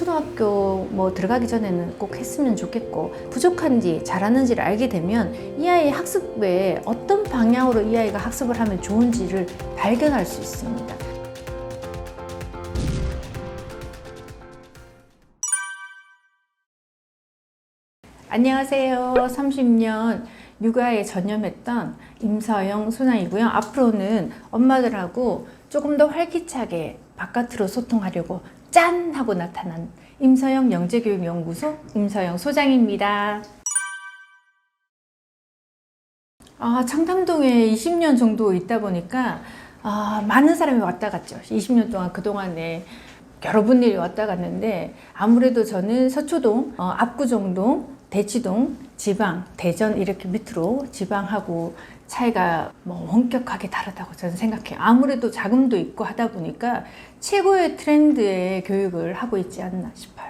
초등학교 뭐 들어가기 전에는 꼭 했으면 좋겠고, 부족한지 잘하는지를 알게 되면 이 아이의 학습에 어떤 방향으로 이 아이가 학습을 하면 좋은지를 발견할 수 있습니다. 안녕하세요. 30년 육아에 전념했던 임서영 소장이고요. 앞으로는 엄마들하고 조금 더 활기차게 바깥으로 소통하려고 짠! 하고 나타난 임서영 영재교육연구소 임서영 소장입니다. 청담동에 20년 정도 있다 보니까 많은 사람이 왔다 갔죠. 20년 동안 그동안에 여러 분들이 왔다 갔는데, 아무래도 저는 서초동, 압구정동, 대치동, 지방, 대전 이렇게 밑으로 지방하고 차이가 뭐 원격하게 다르다고 저는 생각해요. 아무래도 자금도 있고 하다 보니까 최고의 트렌드의 교육을 하고 있지 않나 싶어요.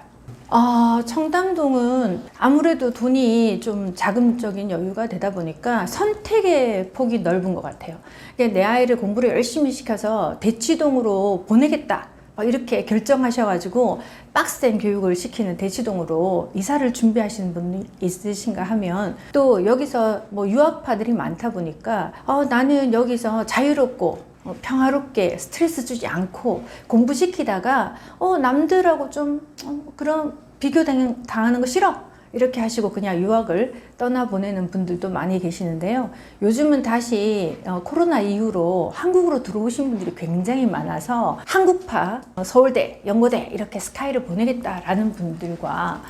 청담동은 아무래도 돈이 좀 자금적인 여유가 되다 보니까 선택의 폭이 넓은 것 같아요. 내 아이를 공부를 열심히 시켜서 대치동으로 보내겠다, 이렇게 결정하셔가지고 빡센 교육을 시키는 대치동으로 이사를 준비하시는 분이 있으신가 하면, 또 여기서 뭐 유학파들이 많다 보니까 나는 여기서 자유롭고 평화롭게 스트레스 주지 않고 공부시키다가 남들하고 좀 그런 비교당하는 거 싫어, 이렇게 하시고 그냥 유학을 떠나보내는 분들도 많이 계시는데요. 요즘은 다시 코로나 이후로 한국으로 들어오신 분들이 굉장히 많아서 한국파 서울대, 연고대 이렇게 스카이를 보내겠다라는 분들과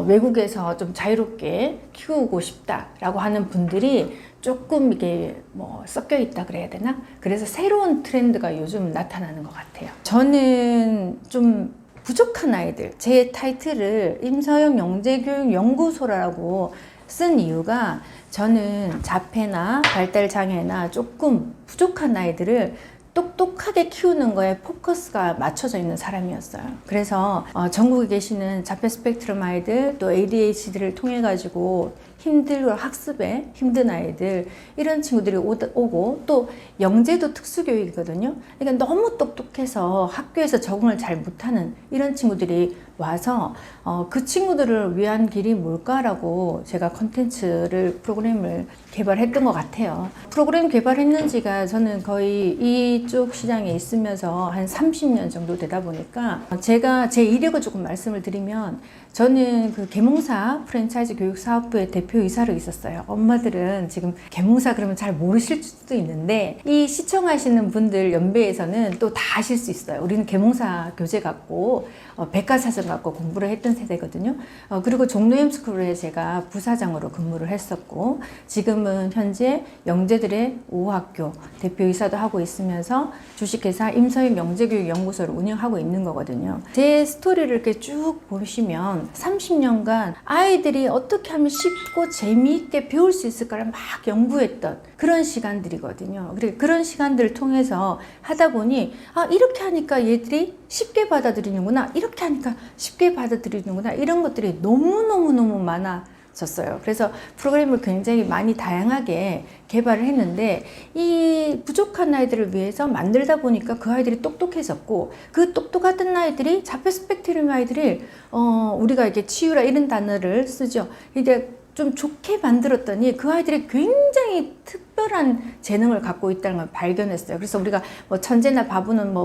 외국에서 좀 자유롭게 키우고 싶다라고 하는 분들이 조금 이게 뭐 섞여 있다 그래야 되나? 그래서 새로운 트렌드가 요즘 나타나는 것 같아요. 저는 좀 부족한 아이들, 제 타이틀을 임서영 영재교육연구소라고 쓴 이유가, 저는 자폐나 발달장애나 조금 부족한 아이들을 똑똑하게 키우는 거에 포커스가 맞춰져 있는 사람이었어요. 그래서 전국에 계시는 자폐 스펙트럼 아이들, 또 ADHD를 통해 가지고 힘들고 학습에 힘든 아이들, 이런 친구들이 오고, 또 영재도 특수교육이거든요. 그러니까 너무 똑똑해서 학교에서 적응을 잘 못하는 이런 친구들이 와서 그 친구들을 위한 길이 뭘까라고 제가 프로그램을 개발했던 것 같아요. 프로그램 개발했는 지가 저는 거의 이쪽 시장에 있으면서 한 30년 정도 되다 보니까, 제가 제 이력을 조금 말씀을 드리면, 저는 그 계몽사 프랜차이즈 교육사업부의 대표이사로 있었어요. 엄마들은 지금 계몽사 그러면 잘 모르실 수도 있는데, 이 시청하시는 분들 연배에서는 또 다 아실 수 있어요. 우리는 계몽사 교재 갖고 백과사전 갖고 공부를 했던 세대거든요. 그리고 종로엠스쿨에 제가 부사장으로 근무를 했었고, 지금은 현재 영재들의 5학교 대표이사도 하고 있으면서 주식회사 임서영 영재교육연구소를 운영하고 있는 거거든요. 제 스토리를 이렇게 쭉 보시면 30년간 아이들이 어떻게 하면 쉽고 재미있게 배울 수 있을까를 막 연구했던 그런 시간들이거든요. 그리고 그런 시간들을 통해서 하다 보니 이렇게 하니까 얘들이 쉽게 받아들이는구나, 이렇게 하니까 쉽게 받아들이는구나, 이런 것들이 너무너무 많아졌어요. 그래서 프로그램을 굉장히 많이 다양하게 개발을 했는데, 이 부족한 아이들을 위해서 만들다 보니까 그 아이들이 똑똑해졌고, 그 똑똑하던 아이들이 자폐 스펙트럼 아이들이 우리가 이게 치유라 이런 단어를 쓰죠. 이게 좀 좋게 만들었더니 그 아이들이 굉장히 특별한 재능을 갖고 있다는 걸 발견했어요. 그래서 우리가 뭐 천재나 바보는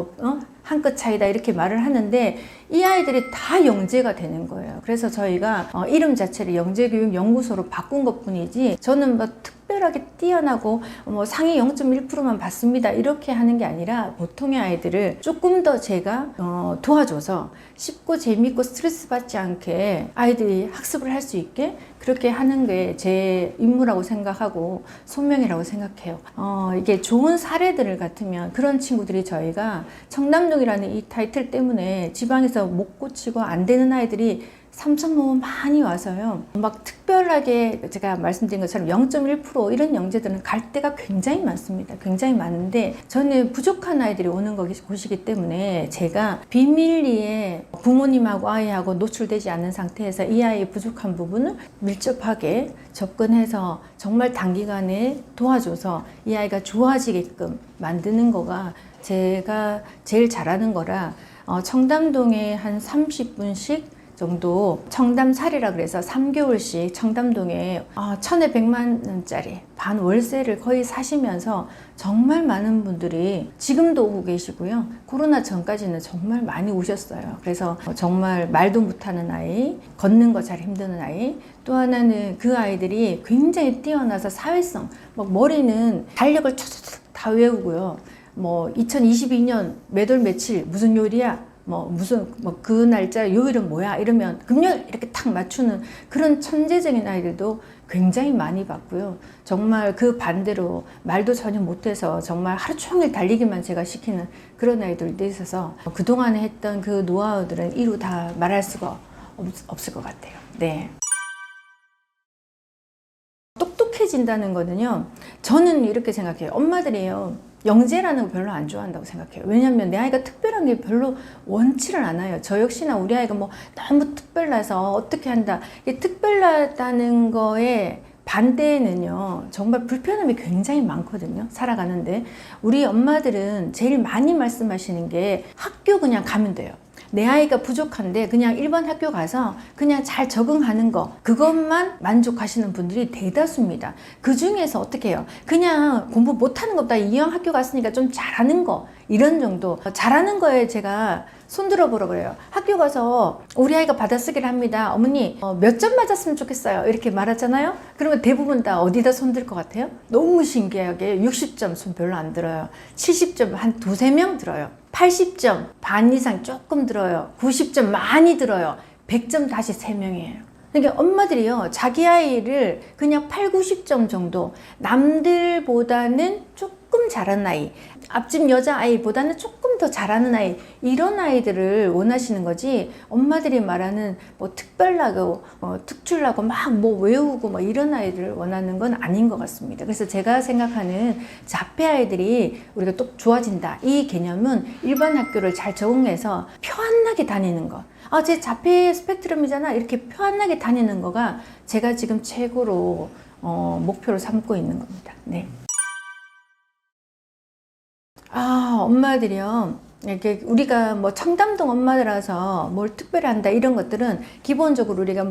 한 끗 차이다 이렇게 말을 하는데, 이 아이들이 다 영재가 되는 거예요. 그래서 저희가 이름 자체를 영재교육연구소로 바꾼 것 뿐이지, 저는 뭐 특별하게 뛰어나고 상위 0.1%만 받습니다 이렇게 하는 게 아니라, 보통의 아이들을 조금 더 제가 도와줘서 쉽고 재밌고 스트레스 받지 않게 아이들이 학습을 할 수 있게 그렇게 하는 게 제 임무라고 생각하고 소명이라고 생각해요. 이게 좋은 사례들을 같으면, 그런 친구들이 저희가 청담동이라는 이 타이틀 때문에 지방에서 못 고치고 안 되는 아이들이 삼성 너무 많이 와서요. 막 특별하게 제가 말씀드린 것처럼 0.1% 이런 영재들은 갈 데가 굉장히 많습니다. 굉장히 많은데, 저는 부족한 아이들이 오는 곳이기 때문에 제가 비밀리에 부모님하고 아이하고 노출되지 않는 상태에서 이 아이의 부족한 부분을 밀접하게 접근해서 정말 단기간에 도와줘서 이 아이가 좋아지게끔 만드는 거가 제가 제일 잘하는 거라, 청담동에 한 30분씩 정도 청담살이라 그래서 3개월씩 청담동에 1,100만 원짜리 반 월세를 거의 사시면서 정말 많은 분들이 지금도 오고 계시고요. 코로나 전까지는 정말 많이 오셨어요. 그래서 정말 말도 못하는 아이, 걷는 거 잘 힘드는 아이, 또 하나는 그 아이들이 굉장히 뛰어나서 사회성, 막 머리는 달력을 촥촥 다 외우고요. 2022년 몇 월 며칠 무슨 요일이야? 그 날짜 요일은 뭐야? 이러면 금요일 이렇게 탁 맞추는 그런 천재적인 아이들도 굉장히 많이 봤고요. 정말 그 반대로 말도 전혀 못해서 정말 하루 종일 달리기만 제가 시키는 그런 아이들도 있어서 그동안에 했던 그 노하우들은 이루 다 말할 수가 없을 것 같아요. 네. 똑똑해진다는 거는요, 저는 이렇게 생각해요. 엄마들이요, 영재라는 거 별로 안 좋아한다고 생각해요. 왜냐하면 내 아이가 특별한 게 별로 원치를 않아요. 저 역시나 우리 아이가 너무 특별해서 어떻게 한다. 이게 특별하다는 거에 반대에는요, 정말 불편함이 굉장히 많거든요. 살아가는데 우리 엄마들은 제일 많이 말씀하시는 게 학교 그냥 가면 돼요. 내 아이가 부족한데 그냥 일반 학교 가서 그냥 잘 적응하는 거, 그것만 만족하시는 분들이 대다수입니다. 그 중에서 어떻게 해요? 그냥 공부 못하는 것보다 이왕 학교 갔으니까 좀 잘하는 거, 이런 정도. 잘하는 거에 제가 손들어 보라 그래요. 학교 가서 우리 아이가 받아쓰기를 합니다. 어머니 몇 점 맞았으면 좋겠어요. 이렇게 말하잖아요. 그러면 대부분 다 어디다 손들 것 같아요? 너무 신기하게 60점 손 별로 안 들어요. 70점 한 두세 명 들어요. 80점 반 이상 조금 들어요. 90점 많이 들어요. 100점 다시 3명이에요. 그러니까 엄마들이요, 자기 아이를 그냥 8, 90점 정도, 남들보다는 조금 잘하는 아이, 앞집 여자아이보다는 조금 더 잘하는 아이, 이런 아이들을 원하시는 거지, 엄마들이 말하는 특별하고 특출나고 막 외우고 이런 아이들을 원하는 건 아닌 것 같습니다. 그래서 제가 생각하는 자폐 아이들이 우리가 또 좋아진다, 이 개념은 일반 학교를 잘 적응해서 편하게 다니는 것. 제 자폐 스펙트럼이잖아, 이렇게 편하게 다니는 거가 제가 지금 최고로 목표로 삼고 있는 겁니다. 네. 엄마들이요, 이렇게 우리가 청담동 엄마들라서 뭘 특별히 한다 이런 것들은 기본적으로 우리가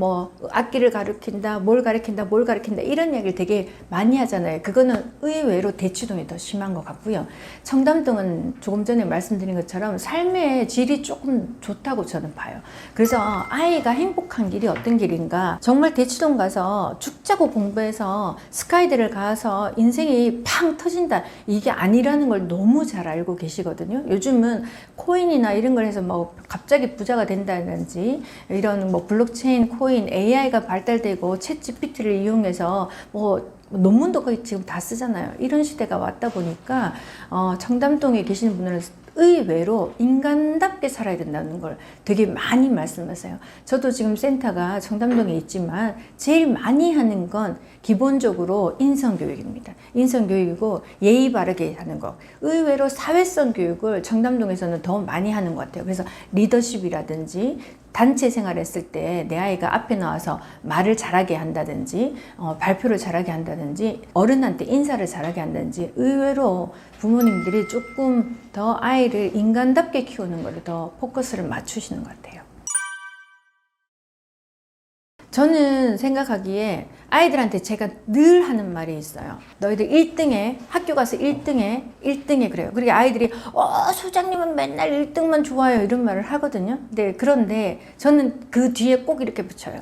악기를 가르친다, 뭘 가르친다 이런 얘기를 되게 많이 하잖아요. 그거는 의외로 대치동이 더 심한 것 같고요. 청담동은 조금 전에 말씀드린 것처럼 삶의 질이 조금 좋다고 저는 봐요. 그래서 아이가 행복한 길이 어떤 길인가, 정말 대치동 가서 죽자고 공부해서 스카이대를 가서 인생이 팡 터진다, 이게 아니라는 걸 너무 잘 알고 계시거든요. 요즘은 코인이나 이런 걸 해서 갑자기 부자가 된다든지, 이런 블록체인, 코인, AI가 발달되고 챗 GPT를 이용해서 논문도 거의 지금 다 쓰잖아요. 이런 시대가 왔다 보니까 청담동에 계시는 분들은 의외로 인간답게 살아야 된다는 걸 되게 많이 말씀하세요. 저도 지금 센터가 청담동에 있지만 제일 많이 하는 건 기본적으로 인성교육입니다. 인성교육이고 예의 바르게 하는 거. 의외로 사회성 교육을 청담동에서는 더 많이 하는 것 같아요. 그래서 리더십이라든지 단체 생활했을 때 내 아이가 앞에 나와서 말을 잘하게 한다든지, 발표를 잘하게 한다든지, 어른한테 인사를 잘하게 한다든지, 의외로 부모님들이 조금 더 아이를 인간답게 키우는 거를 더 포커스를 맞추시는 것 같아요. 저는 생각하기에 아이들한테 제가 늘 하는 말이 있어요. 너희들 1등해, 학교 가서 1등해 그래요. 그리고 아이들이 소장님은 맨날 1등만 좋아요, 이런 말을 하거든요. 그런데 저는 그 뒤에 꼭 이렇게 붙여요.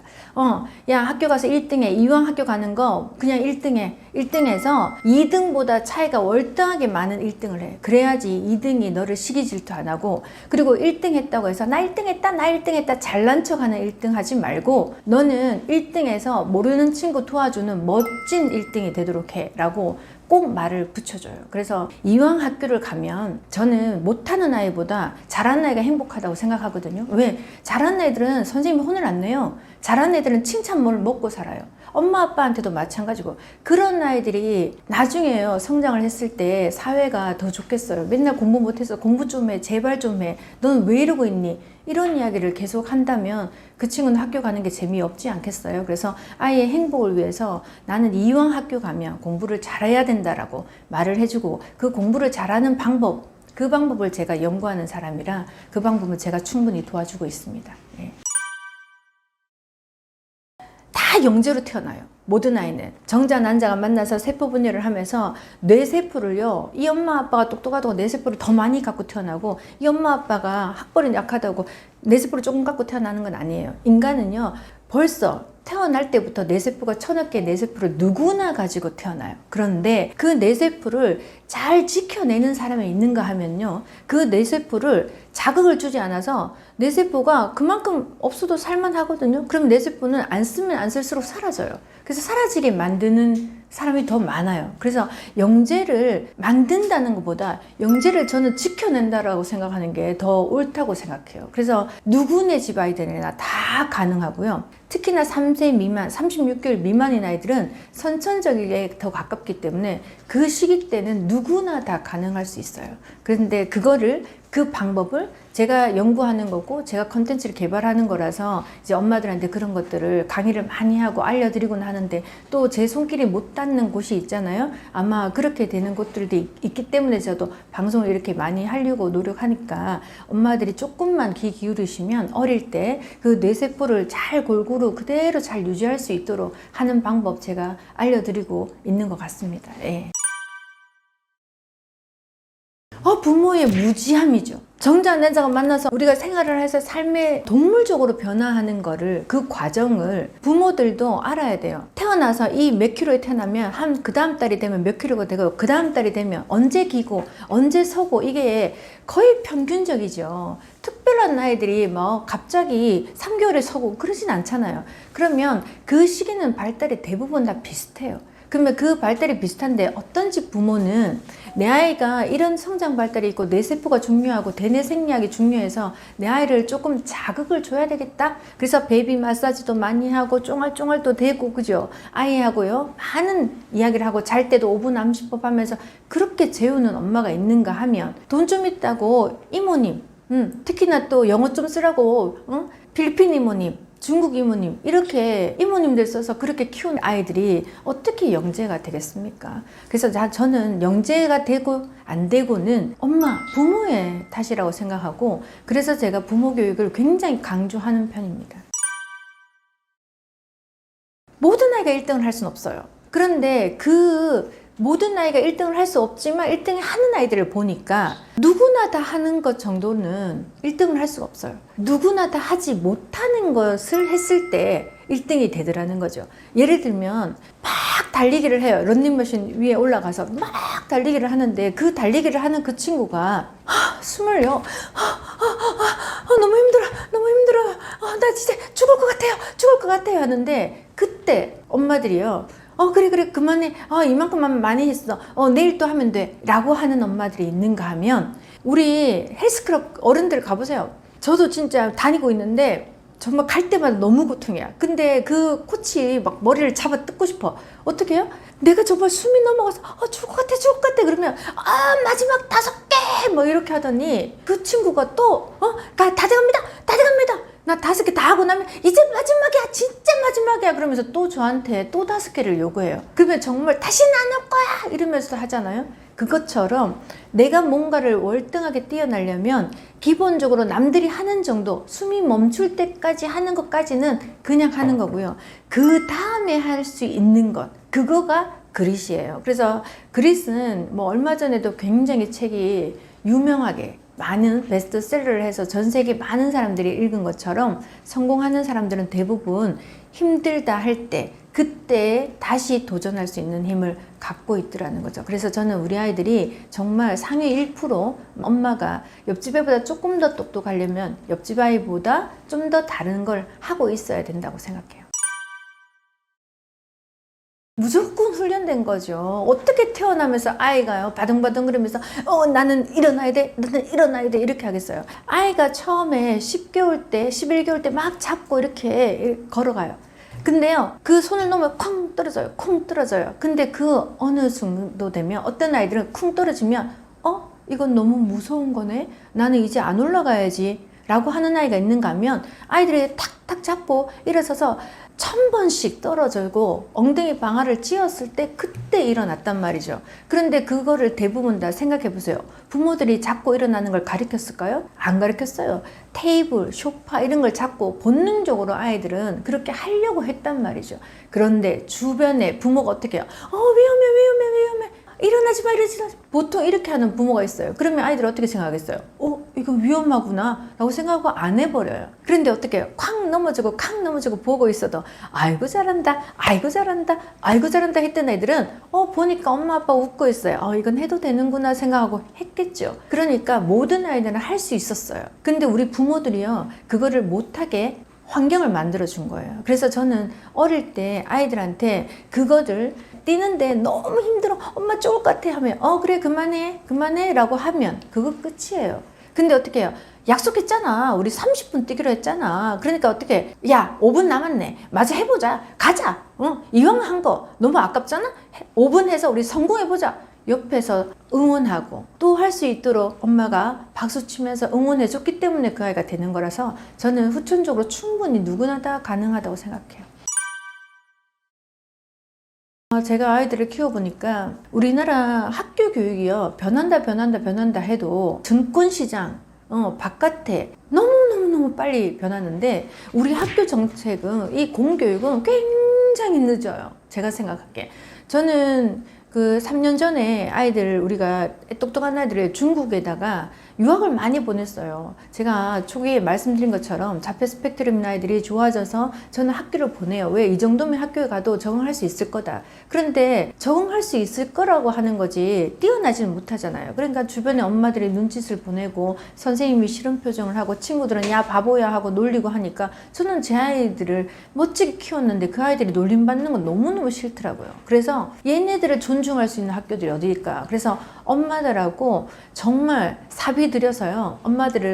야, 학교 가서 1등해. 이왕 학교 가는 거 그냥 1등해. 1등해서 2등보다 차이가 월등하게 많은 1등을 해. 그래야지 2등이 너를 시기 질투 안 하고, 그리고 1등 했다고 해서 나 1등 했다 잘난 척하는 1등 하지 말고, 너는 1등해서 모르는 친구 도와주는 멋진 1등이 되도록 해 라고 꼭 말을 붙여줘요. 그래서 이왕 학교를 가면 저는 못하는 아이보다 잘하는 아이가 행복하다고 생각하거든요. 왜? 잘하는 애들은 선생님이 혼을 안 내요. 잘하는 애들은 칭찬을 먹고 살아요. 엄마 아빠한테도 마찬가지고. 그런 아이들이 나중에요, 성장을 했을 때 사회가 더 좋겠어요. 맨날 공부 못해서 공부 좀 해, 제발 좀 해, 넌 왜 이러고 있니, 이런 이야기를 계속 한다면 그 친구는 학교 가는 게 재미없지 않겠어요? 그래서 아이의 행복을 위해서 나는 이왕 학교 가면 공부를 잘해야 된다라고 말을 해주고, 그 공부를 잘하는 방법, 그 방법을 제가 연구하는 사람이라 그 방법은 제가 충분히 도와주고 있습니다. 예. 다 영재로 태어나요. 모든 아이는 정자 난자가 만나서 세포 분열을 하면서 뇌세포를요, 이 엄마 아빠가 똑똑하다고 뇌세포를 더 많이 갖고 태어나고 이 엄마 아빠가 학벌은 약하다고 뇌세포를 조금 갖고 태어나는 건 아니에요. 인간은요 벌써 태어날 때부터 뇌세포가 1000여 개의 뇌세포를 누구나 가지고 태어나요. 그런데 그 뇌세포를 잘 지켜내는 사람이 있는가 하면요, 그 뇌세포를 자극을 주지 않아서 뇌세포가 그만큼 없어도 살만하거든요. 그럼 뇌세포는 안 쓰면 안 쓸수록 사라져요. 그래서 사라지게 만드는 사람이 더 많아요. 그래서 영재를 만든다는 것보다 영재를 저는 지켜낸다라고 생각하는 게 더 옳다고 생각해요. 그래서 누구네 집 아이들이나 다 가능하고요. 특히나 3세 미만, 36개월 미만인 아이들은 선천적이게 더 가깝기 때문에 그 시기 때는 누구나 다 가능할 수 있어요. 그런데 그 방법을 제가 연구하는 거고 제가 컨텐츠를 개발하는 거라서 이제 엄마들한테 그런 것들을 강의를 많이 하고 알려드리곤 하는데 또 제 손길이 못 닿는 곳이 있잖아요. 아마 그렇게 되는 곳들도 있기 때문에 저도 방송을 이렇게 많이 하려고 노력하니까 엄마들이 조금만 귀 기울이시면 어릴 때 그 뇌세포를 잘 골고루 그대로 잘 유지할 수 있도록 하는 방법 제가 알려드리고 있는 것 같습니다. 예. 부모의 무지함이죠. 정자 난자가 만나서 우리가 생활을 해서 삶의 동물적으로 변화하는 거를, 그 과정을 부모들도 알아야 돼요. 태어나서 이 몇 킬로에 태어나면 한 그 다음 달이 되면 몇 킬로가 되고 그 다음 달이 되면 언제 기고 언제 서고, 이게 거의 평균적이죠. 특별한 아이들이 뭐 갑자기 3개월에 서고 그러진 않잖아요. 그러면 그 시기는 발달이 대부분 다 비슷해요. 그러면 그 발달이 비슷한데 어떤 집 부모는 내 아이가 이런 성장 발달이 있고 뇌세포가 중요하고 대뇌 생리학이 중요해서 내 아이를 조금 자극을 줘야 되겠다. 그래서 베이비 마사지도 많이 하고 쫑알쫑알도 대고, 그죠? 아이하고요 많은 이야기를 하고 잘 때도 5분 암시법 하면서 그렇게 재우는 엄마가 있는가 하면, 돈 좀 있다고 이모님, 특히나 또 영어 좀 쓰라고 필리핀 이모님, 중국 이모님, 이렇게 이모님들 써서 그렇게 키운 아이들이 어떻게 영재가 되겠습니까? 그래서 저는 영재가 되고 안 되고는 엄마, 부모의 탓이라고 생각하고, 그래서 제가 부모 교육을 굉장히 강조하는 편입니다. 모든 아이가 1등을 할 수는 없어요. 그런데 그 모든 아이가 1등을 할 수 없지만 1등을 하는 아이들을 보니까 누구나 다 하는 것 정도는 1등을 할 수가 없어요. 누구나 다 하지 못하는 것을 했을 때 1등이 되더라는 거죠. 예를 들면 막 달리기를 해요. 런닝머신 위에 올라가서 막 달리기를 하는데 그 달리기를 하는 그 친구가 숨을요, 너무 힘들어, 나 진짜 죽을 것 같아요 하는데, 그때 엄마들이요, 그래 그만해, 이만큼만 많이 했어, 내일 또 하면 돼 라고 하는 엄마들이 있는가 하면, 우리 헬스클럽 어른들 가보세요. 저도 진짜 다니고 있는데 정말 갈 때마다 너무 고통이야. 근데 그 코치 막 머리를 잡아 뜯고 싶어. 어떻게 해요? 내가 정말 숨이 넘어가서 죽을 것 같아 그러면 마지막 5개 뭐 이렇게 하더니, 그 친구가 또 다 돼갑니다 나 5개 다 하고 나면 이제 마지막이야, 진짜 마지막이야 그러면서 또 저한테 또 5개를 요구해요. 그러면 정말 다시는 안 할 거야 이러면서 하잖아요. 그것처럼 내가 뭔가를 월등하게 뛰어나려면 기본적으로 남들이 하는 정도, 숨이 멈출 때까지 하는 것까지는 그냥 하는 거고요. 그 다음에 할 수 있는 것, 그거가 그릿이에요. 그래서 그릿은 뭐 얼마 전에도 굉장히 책이 유명하게 많은 베스트셀러를 해서 전 세계 많은 사람들이 읽은 것처럼, 성공하는 사람들은 대부분 힘들다 할 때, 그때 다시 도전할 수 있는 힘을 갖고 있더라는 거죠. 그래서 저는 우리 아이들이 정말 상위 1%, 엄마가 옆집 애보다 조금 더 똑똑하려면 옆집 아이보다 좀 더 다른 걸 하고 있어야 된다고 생각해요. 무조건 훈련된 거죠. 어떻게 태어나면서 아이가요 바둥바둥 그러면서 나는 일어나야 돼 이렇게 하겠어요. 아이가 처음에 10개월 때 11개월 때 막 잡고 이렇게 걸어가요. 근데요, 그 손을 놓으면 쿵 떨어져요. 근데 그 어느 정도 되면 어떤 아이들은 쿵 떨어지면 이건 너무 무서운 거네, 나는 이제 안 올라가야지 라고 하는 아이가 있는가 하면, 아이들이 탁탁 잡고 일어서서 1000번씩 떨어지고 엉덩이 방아를 찧었을 때 그때 일어났단 말이죠. 그런데 그거를 대부분 다 생각해 보세요. 부모들이 잡고 일어나는 걸 가르쳤을까요? 안 가르쳤어요. 테이블, 소파 이런 걸 잡고 본능적으로 아이들은 그렇게 하려고 했단 말이죠. 그런데 주변에 부모가 어떻게 해요? 위험해. 일어나지 마. 보통 이렇게 하는 부모가 있어요. 그러면 아이들 어떻게 생각하겠어요? 이거 위험하구나 라고 생각하고 안 해버려요. 그런데 어떻게 해요? 쾅 넘어지고 보고 있어도 아이고 잘한다 했던 애들은 보니까 엄마 아빠 웃고 있어요. 이건 해도 되는구나 생각하고 했겠죠. 그러니까 모든 아이들은 할 수 있었어요. 근데 우리 부모들이요, 그거를 못하게 환경을 만들어 준 거예요. 그래서 저는 어릴 때 아이들한테 그거를 뛰는데 너무 힘들어, 엄마 좋을 것 같아 하면 그래 그만해 라고 하면 그거 끝이에요. 근데 어떻게 해요? 약속했잖아. 우리 30분 뛰기로 했잖아. 그러니까 어떻게 해? 야 5분 남았네. 맞아, 해보자. 가자. 이왕 한 거 너무 아깝잖아. 5분 해서 우리 성공해보자. 옆에서 응원하고 또 할 수 있도록 엄마가 박수 치면서 응원해 줬기 때문에 그 아이가 되는 거라서 저는 후천적으로 충분히 누구나 다 가능하다고 생각해요. 제가 아이들을 키워보니까 우리나라 학교 교육이요, 변한다 해도 증권시장 바깥에 너무 빨리 변하는데 우리 학교 정책은, 이 공교육은 굉장히 늦어요. 제가 생각할게. 저는 그 3년 전에 우리가 똑똑한 아이들을 중국에다가 유학을 많이 보냈어요. 제가 초기에 말씀드린 것처럼 자폐 스펙트럼 아이들이 좋아져서 저는 학교를 보내요. 왜? 이 정도면 학교에 가도 적응할 수 있을 거다. 그런데 적응할 수 있을 거라고 하는 거지 뛰어나지는 못하잖아요. 그러니까 주변에 엄마들이 눈짓을 보내고 선생님이 싫은 표정을 하고 친구들은 야 바보야 하고 놀리고 하니까 저는 제 아이들을 멋지게 키웠는데 그 아이들이 놀림받는 건 너무너무 싫더라고요. 그래서 얘네들을 존중할 수 있는 학교들이 어디일까? 그래서 엄마들하고 정말 사비 들여서요,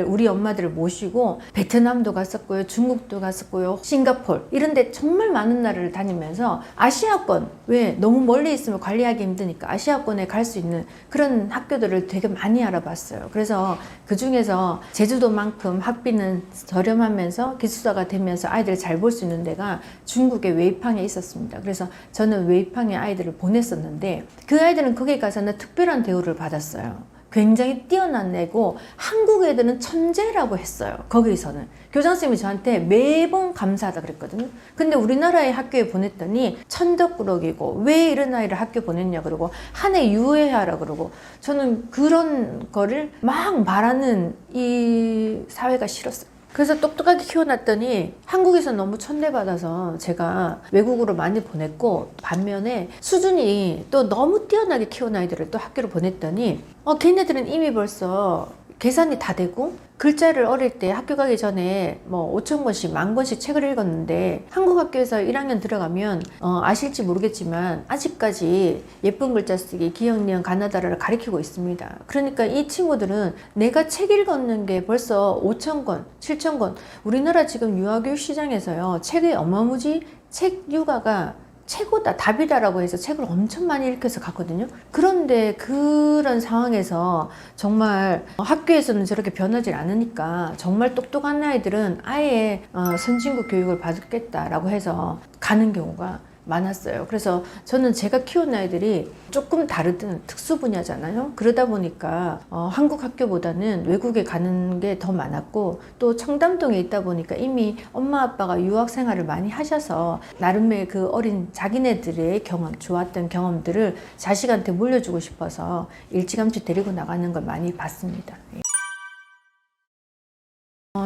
우리 엄마들을 모시고 베트남도 갔었고요, 중국도 갔었고요, 싱가포르 이런 데 정말 많은 나라를 다니면서 아시아권, 왜 너무 멀리 있으면 관리하기 힘드니까 아시아권에 갈 수 있는 그런 학교들을 되게 많이 알아봤어요. 그래서 그 중에서 제주도만큼 학비는 저렴하면서 기숙사가 되면서 아이들을 잘 볼 수 있는 데가 중국의 웨이팡에 있었습니다. 그래서 저는 웨이팡에 아이들을 보냈었는데 그 아이들은 거기 가서는 특별한 대우를 받았어요. 굉장히 뛰어난 애고 한국 애들은 천재라고 했어요. 거기서는 교장선생님이 저한테 매번 감사하다 그랬거든요. 근데 우리나라의 학교에 보냈더니 천덕꾸러기고 왜 이런 아이를 학교 보냈냐 그러고 한 해 유예하라 그러고, 저는 그런 거를 막 말하는 이 사회가 싫었어요. 그래서 똑똑하게 키워놨더니 한국에서 너무 천대받아서 제가 외국으로 많이 보냈고, 반면에 수준이 또 너무 뛰어나게 키운 아이들을 또 학교로 보냈더니 걔네들은 이미 벌써 계산이 다 되고 글자를 어릴 때 학교 가기 전에 5,000권씩 10,000권씩 책을 읽었는데 한국 학교에서 1학년 들어가면 아실지 모르겠지만 아직까지 예쁜 글자 쓰기, 기억, 니은, 가나다라를 가르치고 있습니다. 그러니까 이 친구들은 내가 책 읽었는 게 벌써 5,000권, 7,000권. 우리나라 지금 유아교육 시장에서요, 책의 어마무지 책 육아가 최고다, 답이다라고 해서 책을 엄청 많이 읽혀서 갔거든요. 그런데 그런 상황에서 정말 학교에서는 저렇게 변하지 않으니까 정말 똑똑한 아이들은 아예 선진국 교육을 받겠다라고 해서 가는 경우가 많았어요. 그래서 저는 제가 키운 아이들이 조금 다르든 특수 분야잖아요. 그러다 보니까 한국 학교보다는 외국에 가는 게 더 많았고, 또 청담동에 있다 보니까 이미 엄마 아빠가 유학 생활을 많이 하셔서 나름의 그 어린 자기네들의 경험, 좋았던 경험들을 자식한테 물려주고 싶어서 일찌감치 데리고 나가는 걸 많이 봤습니다.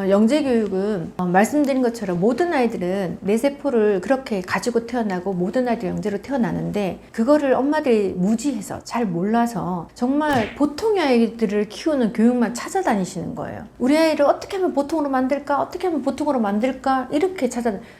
영재교육은 말씀드린 것처럼 모든 아이들은 뇌세포를 그렇게 가지고 태어나고 모든 아이들이 영재로 태어나는데 그거를 엄마들이 무지해서 잘 몰라서 정말 보통의 아이들을 키우는 교육만 찾아다니시는 거예요. 우리 아이를 어떻게 하면 보통으로 만들까 이렇게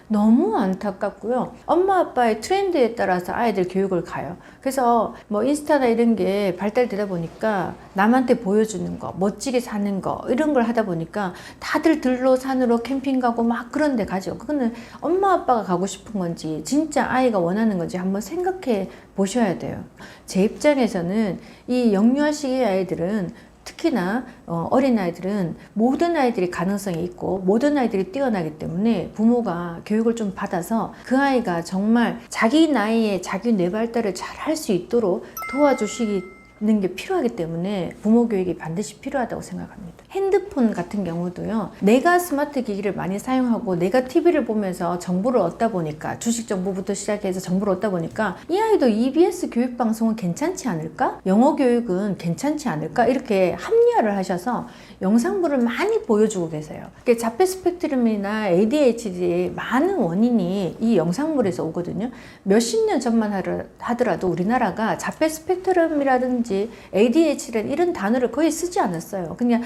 너무 안타깝고요. 엄마 아빠의 트렌드에 따라서 아이들 교육을 가요. 그래서 인스타나 이런 게 발달되다 보니까 남한테 보여주는 거, 멋지게 사는 거 이런 걸 하다 보니까 다들 들로 산으로 캠핑 가고 막 그런 데 가죠. 그거는 엄마 아빠가 가고 싶은 건지 진짜 아이가 원하는 건지 한번 생각해 보셔야 돼요. 제 입장에서는 이 영유아 시기의 아이들은 특히나 어린아이들은 모든 아이들이 가능성이 있고 모든 아이들이 뛰어나기 때문에 부모가 교육을 좀 받아서 그 아이가 정말 자기 나이에 자기 뇌 발달을 잘 할 수 있도록 도와주시는 게 필요하기 때문에 부모 교육이 반드시 필요하다고 생각합니다. 핸드폰 같은 경우도요, 내가 스마트 기기를 많이 사용하고 내가 TV를 보면서 정보를 얻다 보니까, 주식 정보부터 시작해서 정보를 얻다 보니까 이 아이도 EBS 교육 방송은 괜찮지 않을까? 영어 교육은 괜찮지 않을까? 이렇게 합리화를 하셔서 영상물을 많이 보여주고 계세요. 자폐 스펙트럼이나 ADHD의 많은 원인이 이 영상물에서 오거든요. 몇십 년 전만 하더라도 우리나라가 자폐 스펙트럼이라든지 ADHD라는 이런 단어를 거의 쓰지 않았어요. 그냥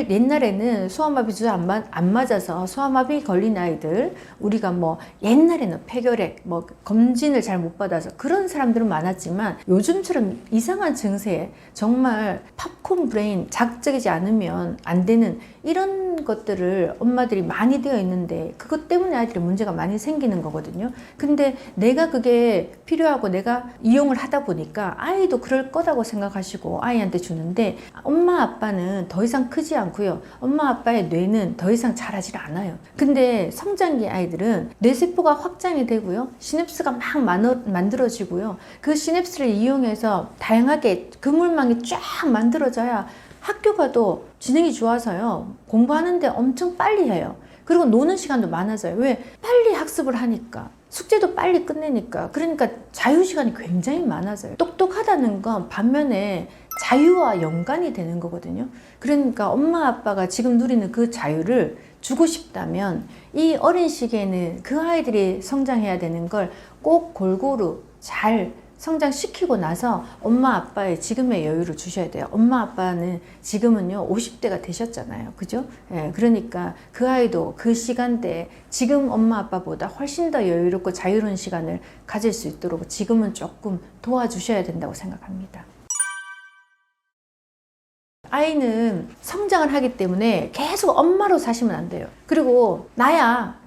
옛날에는 소아마비 주사 안 맞아서 소아마비 걸린 아이들, 우리가 뭐 옛날에는 폐결핵, 뭐 검진을 잘 못 받아서 그런 사람들은 많았지만 요즘처럼 이상한 증세, 정말 팝콘 브레인, 자극적이지 않으면 안 되는 이런 것들을 엄마들이 많이 되어 있는데 그것 때문에 아이들이 문제가 많이 생기는 거거든요. 근데 내가 그게 필요하고 내가 이용을 하다 보니까 아이도 그럴 거라고 생각하시고 아이한테 주는데, 엄마 아빠는 더 이상 크지 않고요, 엄마 아빠의 뇌는 더 이상 자라질 않아요. 근데 성장기 아이들은 뇌세포가 확장이 되고요, 시냅스가 막 만들어지고요, 그 시냅스를 이용해서 다양하게 그물망이 쫙 만들어져야 학교 가도 지능이 좋아서요, 공부하는데 엄청 빨리 해요. 그리고 노는 시간도 많아져요. 왜? 빨리 학습을 하니까. 숙제도 빨리 끝내니까. 그러니까 자유시간이 굉장히 많아져요. 똑똑하다는 건 반면에 자유와 연관이 되는 거거든요. 그러니까 엄마 아빠가 지금 누리는 그 자유를 주고 싶다면 이 어린 시기에는 그 아이들이 성장해야 되는 걸 꼭 골고루 잘 성장시키고 나서 엄마 아빠의 지금의 여유를 주셔야 돼요. 엄마 아빠는 지금은요 50대가 되셨잖아요. 그죠? 예, 그러니까 그 아이도 그 시간대에 지금 엄마 아빠보다 훨씬 더 여유롭고 자유로운 시간을 가질 수 있도록 지금은 조금 도와주셔야 된다고 생각합니다. 아이는 성장을 하기 때문에 계속 엄마로 사시면 안 돼요. 그리고 나야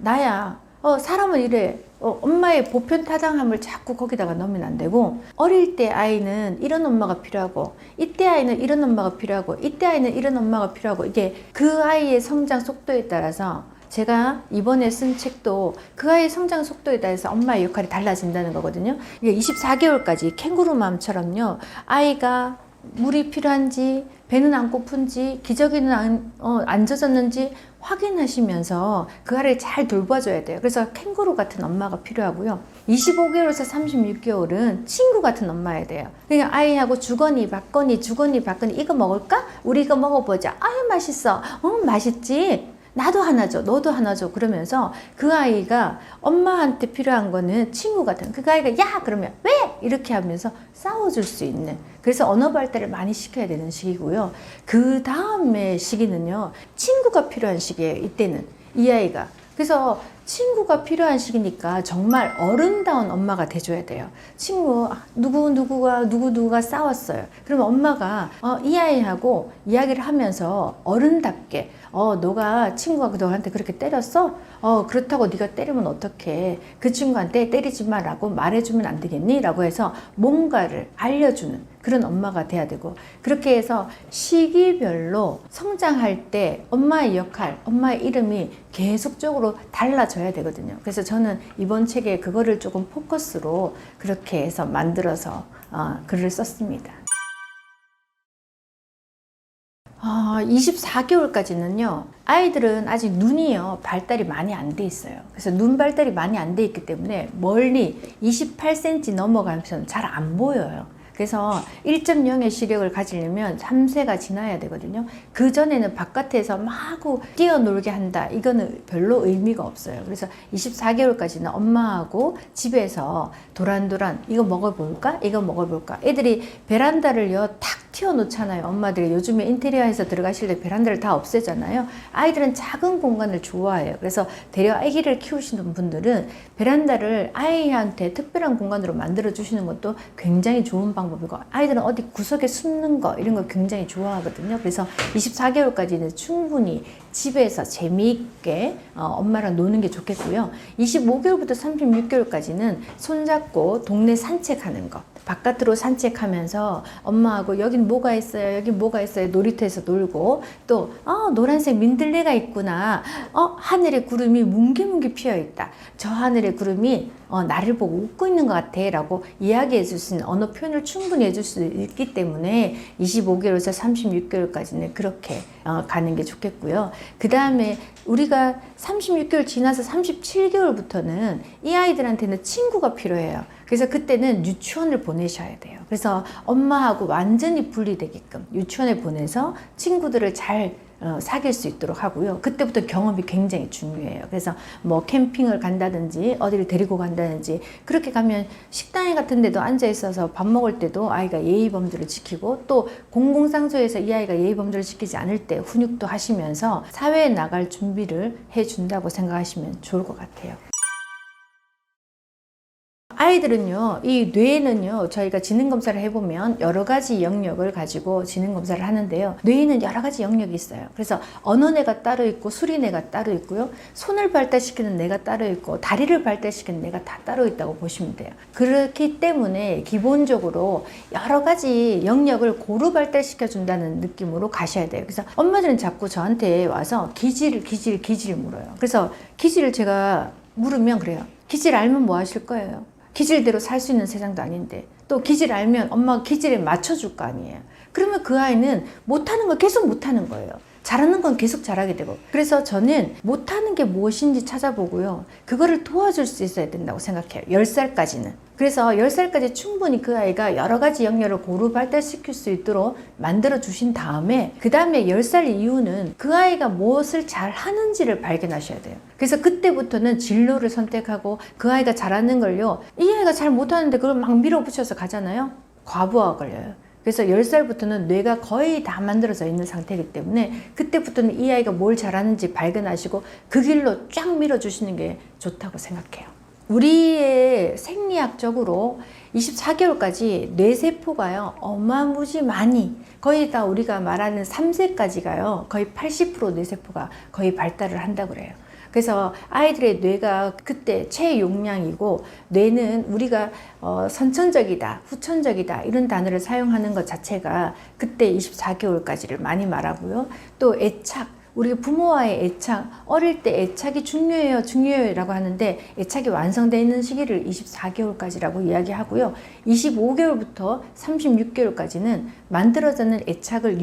사람은 이래, 엄마의 보편타당함을 자꾸 거기다가 넣으면 안 되고, 어릴 때 아이는 이런 엄마가 필요하고, 이때 아이는 이런 엄마가 필요하고, 이때 아이는 이런 엄마가 필요하고, 이게 그 아이의 성장 속도에 따라서, 제가 이번에 쓴 책도 그 아이의 성장 속도에 따라서 엄마의 역할이 달라진다는 거거든요. 이게 24개월까지 캥거루맘처럼요, 아이가 물이 필요한지, 배는 안 고픈지, 기저귀는 안 젖었는지 확인하시면서 그 아이를 잘 돌봐줘야 돼요. 그래서 캥거루 같은 엄마가 필요하고요. 25개월에서 36개월은 친구 같은 엄마여야 돼요. 그냥 아이하고 주거니 받거니 이거 먹을까? 우리 이거 먹어보자. 아유 맛있어. 맛있지? 나도 하나 줘, 너도 하나 줘. 그러면서 그 아이가 엄마한테 필요한 거는 친구 같은, 그 아이가 야! 그러면 왜? 이렇게 하면서 싸워줄 수 있는, 그래서 언어 발달을 많이 시켜야 되는 시기고요. 그 다음에 시기는요, 친구가 필요한 시기예요. 이때는 이 아이가. 그래서 친구가 필요한 시기니까 정말 어른다운 엄마가 돼줘야 돼요. 친구, 누구가 싸웠어요. 그러면 엄마가 이 아이하고 이야기를 하면서 어른답게, 너가 친구가 너한테 그렇게 때렸어? 그렇다고 네가 때리면 어떡해. 그 친구한테 때리지 마라고 말해주면 안 되겠니? 라고 해서 뭔가를 알려주는 그런 엄마가 돼야 되고, 그렇게 해서 시기별로 성장할 때 엄마의 역할, 엄마의 이름이 계속적으로 달라져야 되거든요. 그래서 저는 이번 책에 그거를 조금 포커스로 그렇게 해서 만들어서 글을 썼습니다. 24개월까지는요, 아이들은 아직 눈이요, 발달이 많이 안 돼 있어요. 그래서 눈 발달이 많이 안 돼 있기 때문에 멀리 28cm 넘어가면서는 잘 안 보여요. 그래서 1.0의 시력을 가지려면 3세가 지나야 되거든요. 그 전에는 바깥에서 마구 뛰어놀게 한다, 이거는 별로 의미가 없어요. 그래서 24개월까지는 엄마하고 집에서 도란도란 이거 먹어볼까? 이거 먹어볼까? 애들이 베란다를요 탁 튀어놓잖아요. 엄마들이 요즘에 인테리어에서 들어가실 때 베란다를 다 없애잖아요. 아이들은 작은 공간을 좋아해요. 그래서 대려 아기를 키우시는 분들은 베란다를 아이한테 특별한 공간으로 만들어 주시는 것도 굉장히 좋은 방법이고, 아이들은 어디 구석에 숨는 거 이런 거 굉장히 좋아하거든요. 그래서 24개월까지는 충분히 집에서 재미있게 엄마랑 노는 게 좋겠고요. 25개월부터 36개월까지는 손잡고 동네 산책하는 거, 바깥으로 산책하면서 엄마하고 여긴 뭐가 있어요, 여긴 뭐가 있어요, 놀이터에서 놀고, 또 노란색 민들레가 있구나, 하늘에 구름이 뭉게뭉게 피어 있다, 저 하늘에 구름이 나를 보고 웃고 있는 것 같아 라고 이야기해 줄 수 있는 언어 표현을 충분히 해줄 수 있기 때문에 25개월에서 36개월까지는 그렇게 가는 게 좋겠고요. 그 다음에 우리가 36개월 지나서 37개월부터는 이 아이들한테는 친구가 필요해요. 그래서 그때는 유치원을 보내셔야 돼요. 그래서 엄마하고 완전히 분리되게끔 유치원에 보내서 친구들을 잘 사귈 수 있도록 하고요. 그때부터 경험이 굉장히 중요해요. 그래서 뭐 캠핑을 간다든지 어디를 데리고 간다든지, 그렇게 가면 식당에 같은 데도 앉아 있어서 밥 먹을 때도 아이가 예의 범절을 지키고, 또 공공장소에서 이 아이가 예의 범절을 지키지 않을 때 훈육도 하시면서 사회에 나갈 준비를 해준다고 생각하시면 좋을 것 같아요. 아이들은요, 이 뇌에는요, 저희가 지능검사를 해보면 여러 가지 영역을 가지고 지능검사를 하는데요. 뇌에는 여러 가지 영역이 있어요. 그래서 언어뇌가 따로 있고 수리뇌가 따로 있고요. 손을 발달시키는 뇌가 따로 있고 다리를 발달시키는 뇌가 다 따로 있다고 보시면 돼요. 그렇기 때문에 기본적으로 여러 가지 영역을 고루 발달시켜 준다는 느낌으로 가셔야 돼요. 그래서 엄마들은 자꾸 저한테 와서 기질을 물어요. 그래서 기질을 제가 물으면 그래요. 기질 알면 뭐 하실 거예요? 기질대로 살 수 있는 세상도 아닌데, 또 기질 알면 엄마가 기질에 맞춰줄 거 아니에요. 그러면 그 아이는 못하는 걸 계속 못하는 거예요. 잘하는 건 계속 잘하게 되고. 그래서 저는 못하는 게 무엇인지 찾아보고요, 그거를 도와줄 수 있어야 된다고 생각해요. 10살까지는. 그래서 10살까지 충분히 그 아이가 여러 가지 영역을 고루 발달시킬 수 있도록 만들어 주신 다음에, 그 다음에 10살 이후는 그 아이가 무엇을 잘 하는지를 발견하셔야 돼요. 그래서 그때부터는 진로를 선택하고, 그 아이가 잘하는 걸요, 이 아이가 잘 못하는데 그걸 막 밀어붙여서 가잖아요. 과부하가 걸려요. 그래서 10살부터는 뇌가 거의 다 만들어져 있는 상태이기 때문에 그때부터는 이 아이가 뭘 잘하는지 발견하시고 그 길로 쫙 밀어주시는 게 좋다고 생각해요. 우리의 생리학적으로 24개월까지 뇌세포가요, 어마무지 많이, 거의 다 우리가 말하는 3세까지가요, 거의 80% 뇌세포가 거의 발달을 한다고 그래요. 그래서 아이들의 뇌가 그때 최용량이고, 뇌는 우리가 선천적이다, 후천적이다 이런 단어를 사용하는 것 자체가 그때 24개월까지를 많이 말하고요. 또 애착, 우리 부모와의 애착, 어릴 때 애착이 중요해요 라고 하는데, 애착이 완성되어 있는 시기를 24개월까지라고 이야기하고요. 25개월부터 36개월까지는 만들어지는 애착을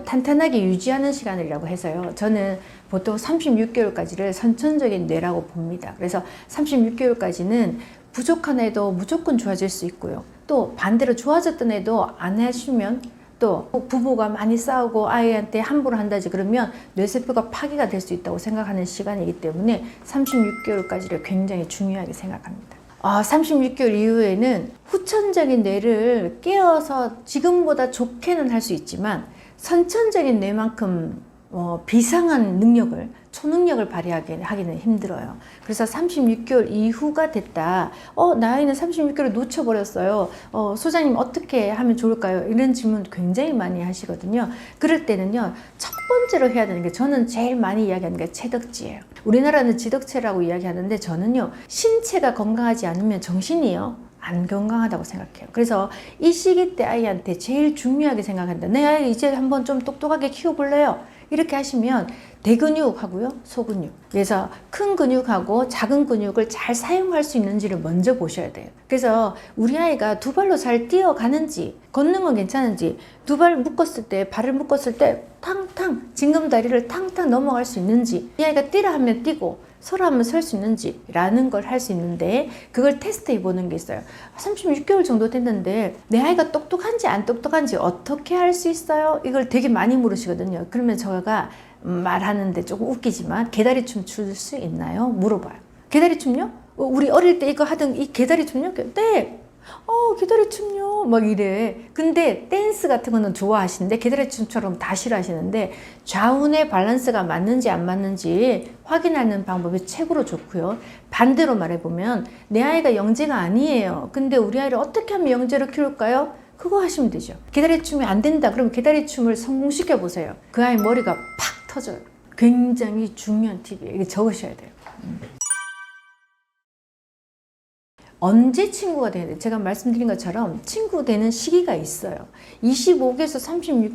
탄탄하게 유지하는 시간이라고 해서요, 저는 보통 36개월까지를 선천적인 뇌라고 봅니다. 그래서 36개월까지는 부족한 애도 무조건 좋아질 수 있고요. 또 반대로 좋아졌던 애도 안 하시면, 또 부부가 많이 싸우고 아이한테 함부로 한다지 그러면 뇌세포가 파괴가 될 수 있다고 생각하는 시간이기 때문에 36개월까지를 굉장히 중요하게 생각합니다. 36개월 이후에는 후천적인 뇌를 깨워서 지금보다 좋게는 할 수 있지만, 선천적인 뇌만큼 비상한 능력을, 초능력을 발휘하기는 힘들어요. 그래서 36개월 이후가 됐다. 나이는 36개월 놓쳐버렸어요. 소장님 어떻게 하면 좋을까요? 이런 질문 굉장히 많이 하시거든요. 그럴 때는요, 첫 번째로 해야 되는 게, 저는 제일 많이 이야기하는 게 채덕지예요. 우리나라는 지덕체라고 이야기하는데, 저는요, 신체가 건강하지 않으면 정신이요, 안 건강하다고 생각해요. 그래서 이 시기 때 아이한테 제일 중요하게 생각한다. 내 아이 이제 한번 좀 똑똑하게 키워볼래요? 이렇게 하시면 대근육하고요, 소근육. 그래서 큰 근육하고 작은 근육을 잘 사용할 수 있는지를 먼저 보셔야 돼요. 그래서 우리 아이가 두 발로 잘 뛰어가는지, 걷는 건 괜찮은지, 두 발 묶었을 때, 발을 묶었을 때 탕탕, 징검다리를 탕탕 넘어갈 수 있는지, 이 아이가 뛰라 하면 뛰고 서라 하면 설 수 있는지 라는 걸 할 수 있는데, 그걸 테스트해 보는 게 있어요. 36개월 정도 됐는데 내 아이가 똑똑한지 안 똑똑한지 어떻게 할 수 있어요? 이걸 되게 많이 물으시거든요. 그러면 제가 말하는데 조금 웃기지만, 개다리춤 출 수 있나요? 물어봐요. 개다리춤요? 우리 어릴 때 이거 하던 이 개다리춤요? 네! 개다리춤요? 막 이래. 근데 댄스 같은 거는 좋아하시는데 개다리춤처럼 다 싫어하시는데, 좌우의 밸런스가 맞는지 안 맞는지 확인하는 방법이 최고로 좋고요. 반대로 말해보면, 내 아이가 영재가 아니에요. 근데 우리 아이를 어떻게 하면 영재로 키울까요? 그거 하시면 되죠. 개다리춤이 안 된다 그러면 개다리춤을 성공시켜 보세요. 그 아이 머리가 팍 터져요. 굉장히 중요한 팁이에요. 이게 적으셔야 돼요. 언제 친구가 돼야 돼? 제가 말씀드린 것처럼 친구 되는 시기가 있어요. 25개에서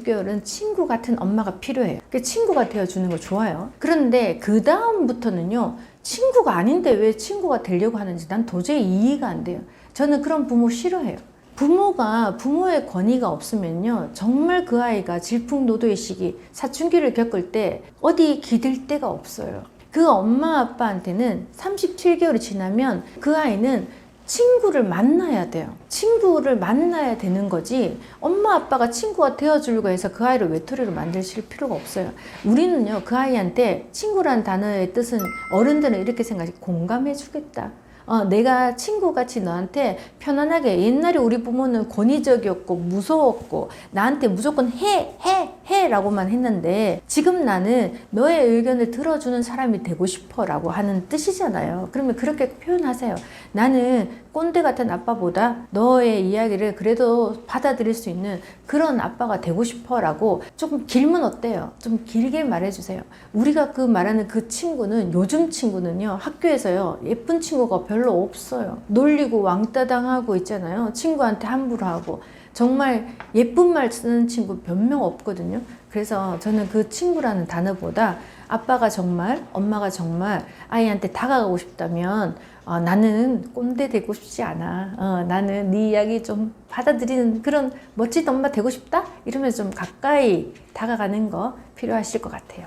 36개월은 친구 같은 엄마가 필요해요. 친구가 되어주는 거 좋아요. 그런데 그 다음부터는요, 친구가 아닌데 왜 친구가 되려고 하는지 난 도저히 이해가 안 돼요. 저는 그런 부모 싫어해요. 부모가 부모의 권위가 없으면요, 정말 그 아이가 질풍노도의 시기, 사춘기를 겪을 때 어디 기댈 데가 없어요. 그 엄마 아빠한테는 37개월이 지나면 그 아이는 친구를 만나야 돼요. 친구를 만나야 되는 거지, 엄마 아빠가 친구가 되어주려고 해서 그 아이를 외톨이로 만드실 필요가 없어요. 우리는요, 그 아이한테 친구란 단어의 뜻은 어른들은 이렇게 생각해, 공감해 주겠다. 내가 친구같이 너한테 편안하게, 옛날에 우리 부모는 권위적이었고 무서웠고 나한테 무조건 해 라고만 했는데, 지금 나는 너의 의견을 들어주는 사람이 되고 싶어 라고 하는 뜻이잖아요. 그러면 그렇게 표현하세요. 나는 꼰대 같은 아빠보다 너의 이야기를 그래도 받아들일 수 있는 그런 아빠가 되고 싶어 라고 조금 길면 어때요? 좀 길게 말해주세요. 우리가 그 말하는 그 친구는, 요즘 친구는요, 학교에서요, 예쁜 친구가 별로 없어요. 놀리고 왕따 당하고 있잖아요. 친구한테 함부로 하고. 정말 예쁜 말 쓰는 친구 몇 명 없거든요. 그래서 저는 그 친구라는 단어보다 아빠가 정말, 엄마가 정말 아이한테 다가가고 싶다면, 나는 꼰대 되고 싶지 않아. 나는 네 이야기 좀 받아들이는 그런 멋진 엄마 되고 싶다? 이러면서 좀 가까이 다가가는 거 필요하실 것 같아요.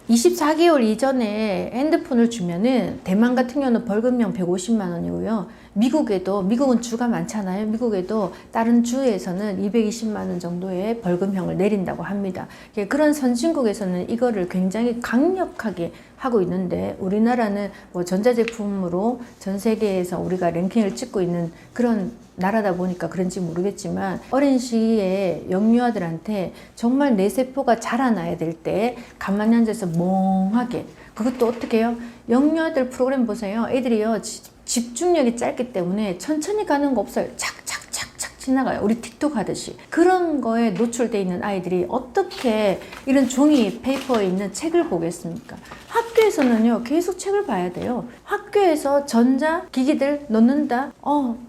24개월 이전에 핸드폰을 주면은, 대만 같은 경우는 벌금형 150만 원이고요. 미국은 주가 많잖아요. 미국에도 다른 주에서는 220만 원 정도의 벌금형을 내린다고 합니다. 그런 선진국에서는 이거를 굉장히 강력하게 하고 있는데, 우리나라는 뭐 전자제품으로 전 세계에서 우리가 랭킹을 찍고 있는 그런 나라다 보니까 그런지 모르겠지만, 어린 시기에 영유아들한테 정말 뇌세포가 자라나야 될 때 가만히 앉아서 멍하게, 그것도 어떻게 해요? 영유아들 프로그램 보세요. 애들이요, 집중력이 짧기 때문에 천천히 가는 거 없어요. 착착착착 지나가요. 우리 틱톡 하듯이. 그런 거에 노출되어 있는 아이들이 어떻게 이런 종이 페이퍼에 있는 책을 보겠습니까? 학교에서는요, 계속 책을 봐야 돼요. 학교에서 전자기기들 넣는다,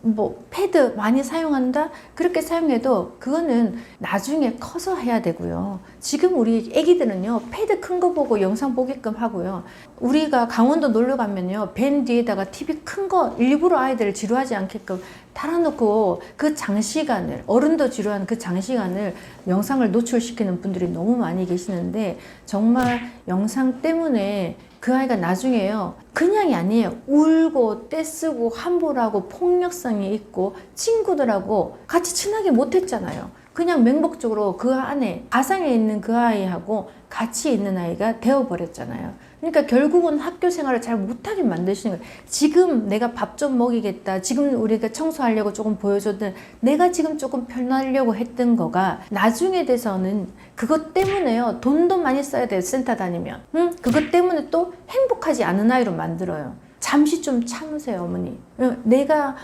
뭐 패드 많이 사용한다, 그렇게 사용해도 그거는 나중에 커서 해야 되고요. 지금 우리 애기들은요, 패드 큰 거 보고 영상 보게끔 하고요. 우리가 강원도 놀러 가면요, 밴 뒤에다가 TV 큰 거 일부러 아이들을 지루하지 않게끔 달아놓고, 그 장시간을, 어른도 지루한 그 장시간을 영상을 노출시키는 분들이 너무 많이 계시는데, 정말 영상 때문에 그 아이가 나중에요, 그냥이 아니에요. 울고 떼쓰고 함부로 하고 폭력성이 있고 친구들하고 같이 친하게 못했잖아요. 그냥 맹목적으로 그 안에 가상에 있는 그 아이하고 같이 있는 아이가 되어버렸잖아요. 그러니까 결국은 학교 생활을 잘 못하게 만드시는 거예요. 지금 내가 밥 좀 먹이겠다, 지금 우리가 청소하려고 조금 보여줬던, 내가 지금 조금 편하려고 했던 거가 나중에 돼서는 그것 때문에요, 돈도 많이 써야 돼요. 센터 다니면. 그것 때문에 또 행복하지 않은 아이로 만들어요. 잠시 좀 참으세요, 어머니. 내가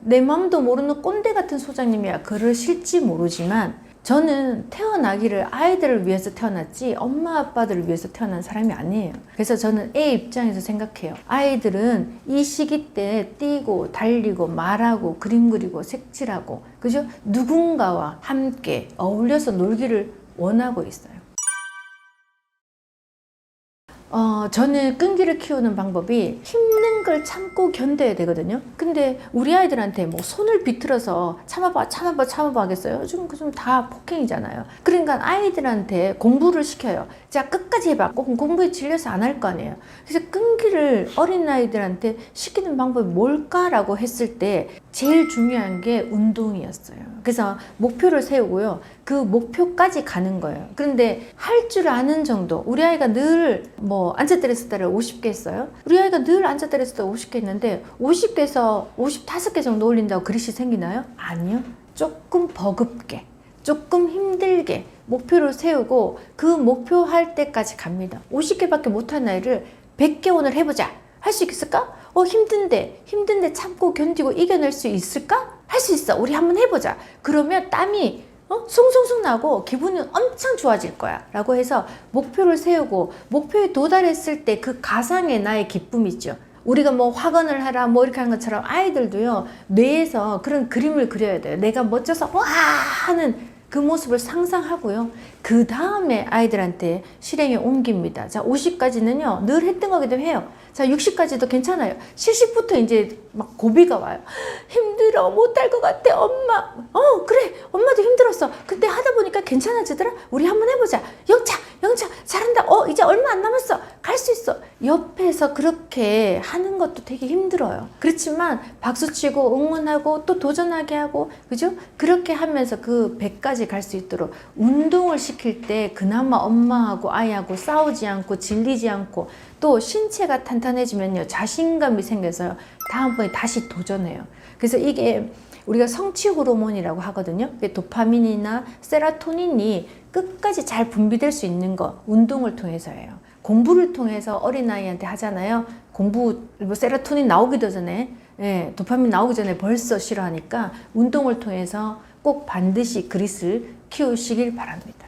내 마음도 모르는 꼰대 같은 소장님이야, 그러실지 모르지만, 저는 태어나기를 아이들을 위해서 태어났지 엄마 아빠들을 위해서 태어난 사람이 아니에요. 그래서 저는 애 입장에서 생각해요. 아이들은 이 시기 때 뛰고 달리고 말하고 그림 그리고 색칠하고, 그죠? 누군가와 함께 어울려서 놀기를 원하고 있어요. 저는 끈기를 키우는 방법이, 힘든 걸 참고 견뎌야 되거든요. 근데 우리 아이들한테 뭐 손을 비틀어서 참아봐 하겠어요? 요즘 다 폭행이잖아요. 그러니까 아이들한테 공부를 시켜요. 자, 끝까지 해봐. 꼭 공부에 질려서 안 할 거 아니에요. 그래서 끈기를 어린아이들한테 시키는 방법이 뭘까라고 했을 때 제일 중요한 게 운동이었어요. 그래서 목표를 세우고요, 그 목표까지 가는 거예요. 그런데 할 줄 아는 정도, 우리 아이가 늘 뭐 앉았다리 섰다를 50개 했어요. 우리 아이가 늘 앉았다리 섰다 50개 했는데 50개에서 55개 정도 올린다고 그릇이 생기나요? 아니요. 조금 버겁게, 조금 힘들게 목표를 세우고 그 목표 할 때까지 갑니다. 50개밖에 못한 아이를 100개 오늘 해보자. 할 수 있을까? 힘든데 참고 견디고 이겨낼 수 있을까? 할 수 있어. 우리 한번 해보자. 그러면 땀이 숭숭숭 나고 기분이 엄청 좋아질 거야 라고 해서 목표를 세우고, 목표에 도달했을 때 그 가상의 나의 기쁨 있죠. 우리가 뭐 확언을 하라 뭐 이렇게 하는 것처럼 아이들도요, 뇌에서 그런 그림을 그려야 돼요. 내가 멋져서 와 하는 그 모습을 상상하고요. 그 다음에 아이들한테 실행에 옮깁니다. 자, 50까지는요, 늘 했던 거기도 해요. 자, 60까지도 괜찮아요. 70부터 이제 막 고비가 와요. 힘들어, 못할 것 같아, 엄마. 그래, 엄마도 힘들었어. 근데 하다 보니까 괜찮아지더라. 우리 한번 해보자. 영차, 잘한다. 이제 얼마 안 남았어. 갈 수 있어. 옆에서 그렇게 하는 것도 되게 힘들어요. 그렇지만 박수치고 응원하고 또 도전하게 하고, 그죠? 그렇게 하면서 그 100까지 갈 수 있도록 운동을 시킬 때 그나마 엄마하고 아이하고 싸우지 않고 질리지 않고 또 신체가 탄탄해지면요, 자신감이 생겨서요, 다음번에 다시 도전해요. 그래서 이게 우리가 성취 호르몬이라고 하거든요. 도파민이나 세로토닌이 끝까지 잘 분비될 수 있는 거 운동을 통해서예요. 공부를 통해서 어린아이한테 하잖아요. 공부 뭐 세로토닌 나오기도 전에, 도파민 나오기 전에 벌써 싫어하니까 운동을 통해서 꼭 반드시 그릿을 키우시길 바랍니다.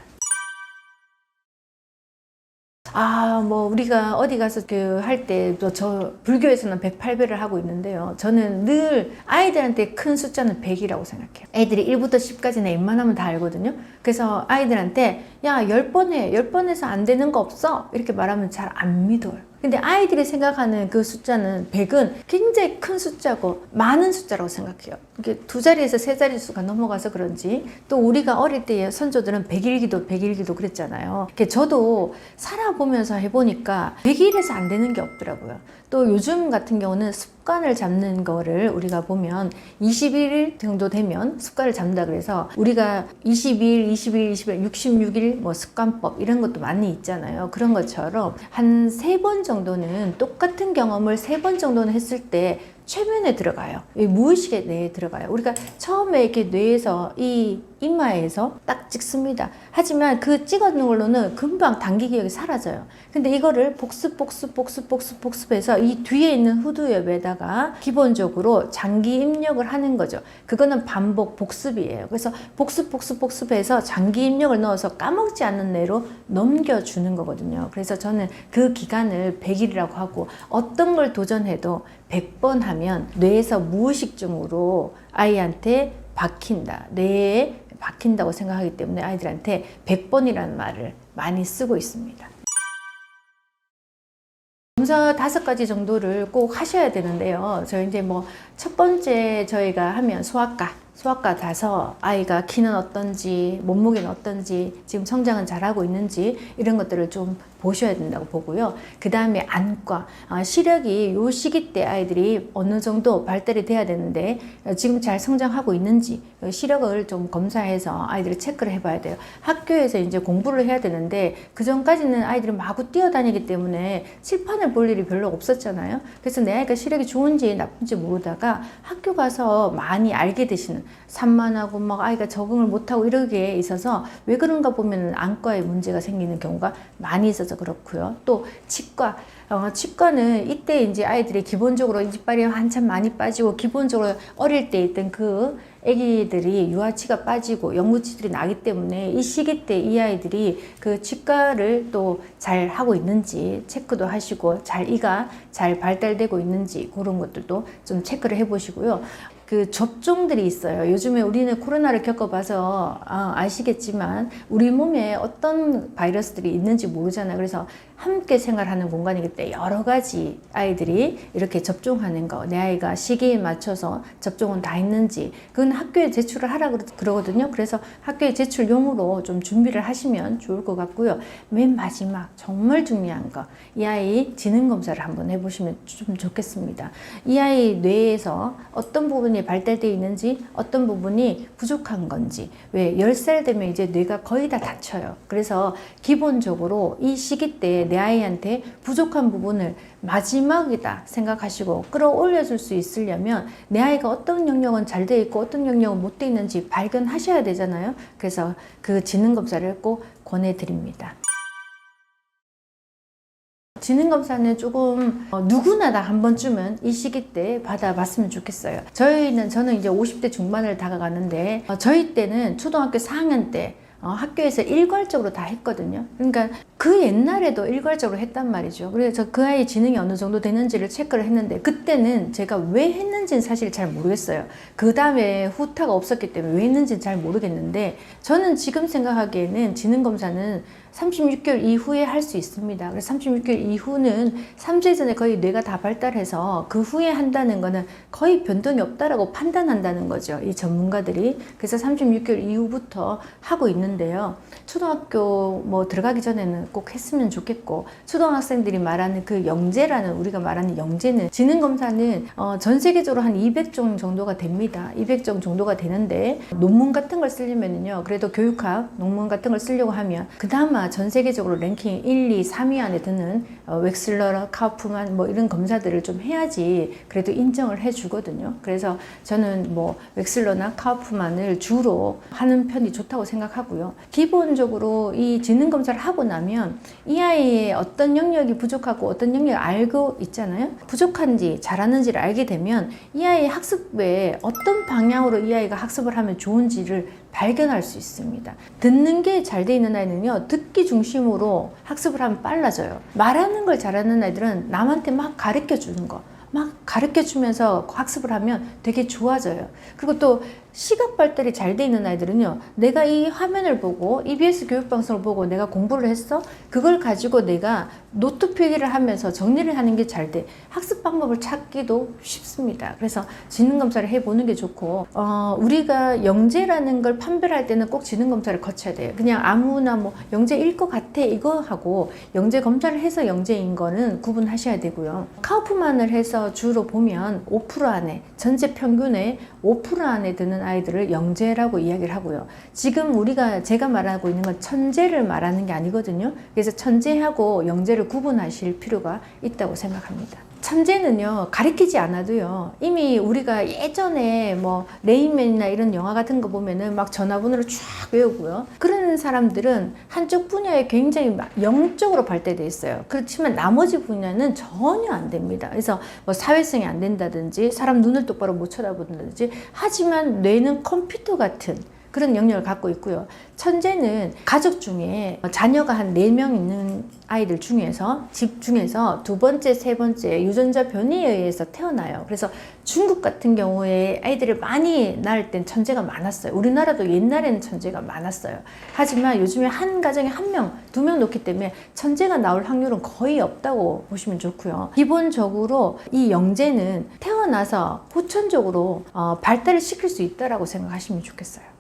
뭐 우리가 어디 가서 할 때 저 불교에서는 108배를 하고 있는데요. 저는 늘 아이들한테 큰 숫자는 100이라고 생각해요. 애들이 1부터 10까지는 웬만하면 다 알거든요. 그래서 아이들한테 야, 10번 해. 10번 해서 안 되는 거 없어? 이렇게 말하면 잘 안 믿어요. 근데 아이들이 생각하는 그 숫자는 100은 굉장히 큰 숫자고 많은 숫자라고 생각해요. 이게 2자리에서 3자리 수가 넘어가서 그런지, 또 우리가 어릴 때 선조들은 100일기도 그랬잖아요. 저도 살아보면서 해보니까 100일에서 안 되는 게 없더라고요. 또 요즘 같은 경우는 습관을 잡는 거를 우리가 보면 21일 정도 되면 습관을 잡는다 그래서 우리가 22일, 66일 뭐 습관법 이런 것도 많이 있잖아요. 그런 것처럼 한 3번 정도는 똑같은 경험을 3번 정도는 했을 때 최면에 들어가요. 무의식의 뇌에 들어가요. 우리가 처음에 이렇게 뇌에서 이 이마에서 딱 찍습니다. 하지만 그 찍어놓은 걸로는 금방 단기 기억이 사라져요. 근데 이거를 복습해서 이 뒤에 있는 후두엽에다가 기본적으로 장기 입력을 하는 거죠. 그거는 반복 복습이에요. 그래서 복습해서 장기 입력을 넣어서 까먹지 않는 뇌로 넘겨주는 거거든요. 그래서 저는 그 기간을 100일이라고 하고, 어떤 걸 도전해도 100번 하면 뇌에서 무의식적으로 아이한테 박힌다. 뇌에 박힌다고 생각하기 때문에 아이들한테 100번이라는 말을 많이 쓰고 있습니다. 검사 5가지 정도를 꼭 하셔야 되는데요. 저희 이제 첫 번째 저희가 하면 소아과 가서 아이가 키는 어떤지, 몸무게는 어떤지, 지금 성장은 잘하고 있는지 이런 것들을 좀 보셔야 된다고 보고요. 그 다음에 안과, 시력이 요 시기 때 아이들이 어느 정도 발달이 돼야 되는데 지금 잘 성장하고 있는지 시력을 좀 검사해서 아이들을 체크를 해봐야 돼요. 학교에서 이제 공부를 해야 되는데 그 전까지는 아이들이 마구 뛰어다니기 때문에 칠판을 볼 일이 별로 없었잖아요. 그래서 내 아이가 시력이 좋은지 나쁜지 모르다가 학교 가서 많이 알게 되시는, 산만하고 막 아이가 적응을 못하고 이러게 있어서 왜 그런가 보면 안과에 문제가 생기는 경우가 많이 있어서 그렇고요. 또 치과는 이때 이제 아이들이 기본적으로 이빨이 한참 많이 빠지고 기본적으로 어릴 때 있던 그 아기들이 유아치가 빠지고 영구치들이 나기 때문에 이 시기 때 이 아이들이 그 치과를 또 잘 하고 있는지 체크도 하시고 이가 잘 발달되고 있는지 그런 것들도 좀 체크를 해보시고요. 그 접종들이 있어요. 요즘에 우리는 코로나를 겪어봐서 아시겠지만 우리 몸에 어떤 바이러스들이 있는지 모르잖아요. 그래서 함께 생활하는 공간이기 때문에 여러 가지 아이들이 이렇게 접종하는 거, 내 아이가 시기에 맞춰서 접종은 다 했는지 그건 학교에 제출을 하라 그러거든요. 그래서 학교에 제출용으로 좀 준비를 하시면 좋을 것 같고요. 맨 마지막 정말 중요한 거, 이 아이 지능 검사를 한번 해보시면 좀 좋겠습니다. 이 아이 뇌에서 어떤 부분이 발달되어 있는지, 어떤 부분이 부족한 건지. 왜 10살 되면 이제 뇌가 거의 다 닫혀요. 그래서 기본적으로 이 시기 때 내 아이한테 부족한 부분을 마지막이다 생각하시고 끌어올려 줄 수 있으려면 내 아이가 어떤 영역은 잘 돼 있고 어떤 영역은 못 돼 있는지 발견하셔야 되잖아요. 그래서 그 지능검사를 꼭 권해드립니다. 지능검사는 조금 누구나 다 한 번쯤은 이 시기 때 받아봤으면 좋겠어요. 저는 이제 50대 중반을 다가가는데 저희 때는 초등학교 4학년 때 학교에서 일괄적으로 다 했거든요. 그러니까 그 옛날에도 일괄적으로 했단 말이죠. 그래서 그 아이 지능이 어느 정도 되는지를 체크를 했는데 그때는 제가 왜 했는지는 사실 잘 모르겠어요. 그 다음에 후타가 없었기 때문에 왜 했는지는 잘 모르겠는데 저는 지금 생각하기에는 지능검사는 36개월 이후에 할 수 있습니다. 그래서 36개월 이후는 3세 전에 거의 뇌가 다 발달해서 그 후에 한다는 거는 거의 변동이 없다라고 판단한다는 거죠. 이 전문가들이. 그래서 36개월 이후부터 하고 있는데요. 초등학교 뭐 들어가기 전에는 꼭 했으면 좋겠고 초등학생들이 말하는 그 영재라는 우리가 말하는 영재는 지능검사는 전 세계적으로 한 200종 정도가 됩니다. 200종 정도가 되는데 논문 같은 걸 쓰려면요. 그래도 교육학 논문 같은 걸 쓰려고 하면 그나마 전 세계적으로 랭킹 1, 2, 3위 안에 드는 웩슬러, 카우프만 뭐 이런 검사들을 좀 해야지 그래도 인정을 해주거든요. 그래서 저는 뭐 웩슬러나 카우프만을 주로 하는 편이 좋다고 생각하고요. 기본적으로 이 지능 검사를 하고 나면 이 아이의 어떤 영역이 부족하고 어떤 영역을 알고 있잖아요. 부족한지 잘하는지를 알게 되면 이 아이의 학습에 어떤 방향으로 이 아이가 학습을 하면 좋은지를 발견할 수 있습니다. 듣는 게 잘 돼 있는 아이는요, 듣기 중심으로 학습을 하면 빨라져요. 말하는 걸 잘하는 아이들은 남한테 막 가르쳐 주는 거, 막 가르쳐 주면서 학습을 하면 되게 좋아져요. 그리고 또 시각 발달이 잘 돼 있는 아이들은요, 내가 이 화면을 보고 EBS 교육방송을 보고 내가 공부를 했어? 그걸 가지고 내가 노트 필기를 하면서 정리를 하는 게 잘 돼. 학습 방법을 찾기도 쉽습니다. 그래서 지능검사를 해보는 게 좋고, 우리가 영재라는 걸 판별할 때는 꼭 지능검사를 거쳐야 돼요. 그냥 아무나 뭐 영재일 것 같아 이거 하고 영재 검사를 해서 영재인 거는 구분하셔야 되고요. 카우프만을 해서 주로 보면 5% 안에, 전체 평균의 5% 안에 드는 아이들을 영재라고 이야기를 하고요. 지금 제가 말하고 있는 건 천재를 말하는 게 아니거든요. 그래서 천재하고 영재를 구분하실 필요가 있다고 생각합니다. 천재는요, 가르치지 않아도요, 이미 우리가 예전에 뭐 레인맨이나 이런 영화 같은 거 보면은 막 전화번호를 쫙 외우고요. 그런 사람들은 한쪽 분야에 굉장히 영적으로 발달되어 있어요. 그렇지만 나머지 분야는 전혀 안 됩니다. 그래서 뭐 사회성이 안 된다든지 사람 눈을 똑바로 못 쳐다본다든지 하지만 뇌는 컴퓨터 같은 그런 영역을 갖고 있고요. 천재는 가족 중에 자녀가 한 4명 있는 아이들 중에서 집 중에서 두 번째, 세 번째 유전자 변이에 의해서 태어나요. 그래서 중국 같은 경우에 아이들을 많이 낳을 땐 천재가 많았어요. 우리나라도 옛날에는 천재가 많았어요. 하지만 요즘에 한 가정에 1명, 2명 놓기 때문에 천재가 나올 확률은 거의 없다고 보시면 좋고요. 기본적으로 이 영재는 태어나서 후천적으로 발달을 시킬 수 있다고 생각하시면 좋겠어요.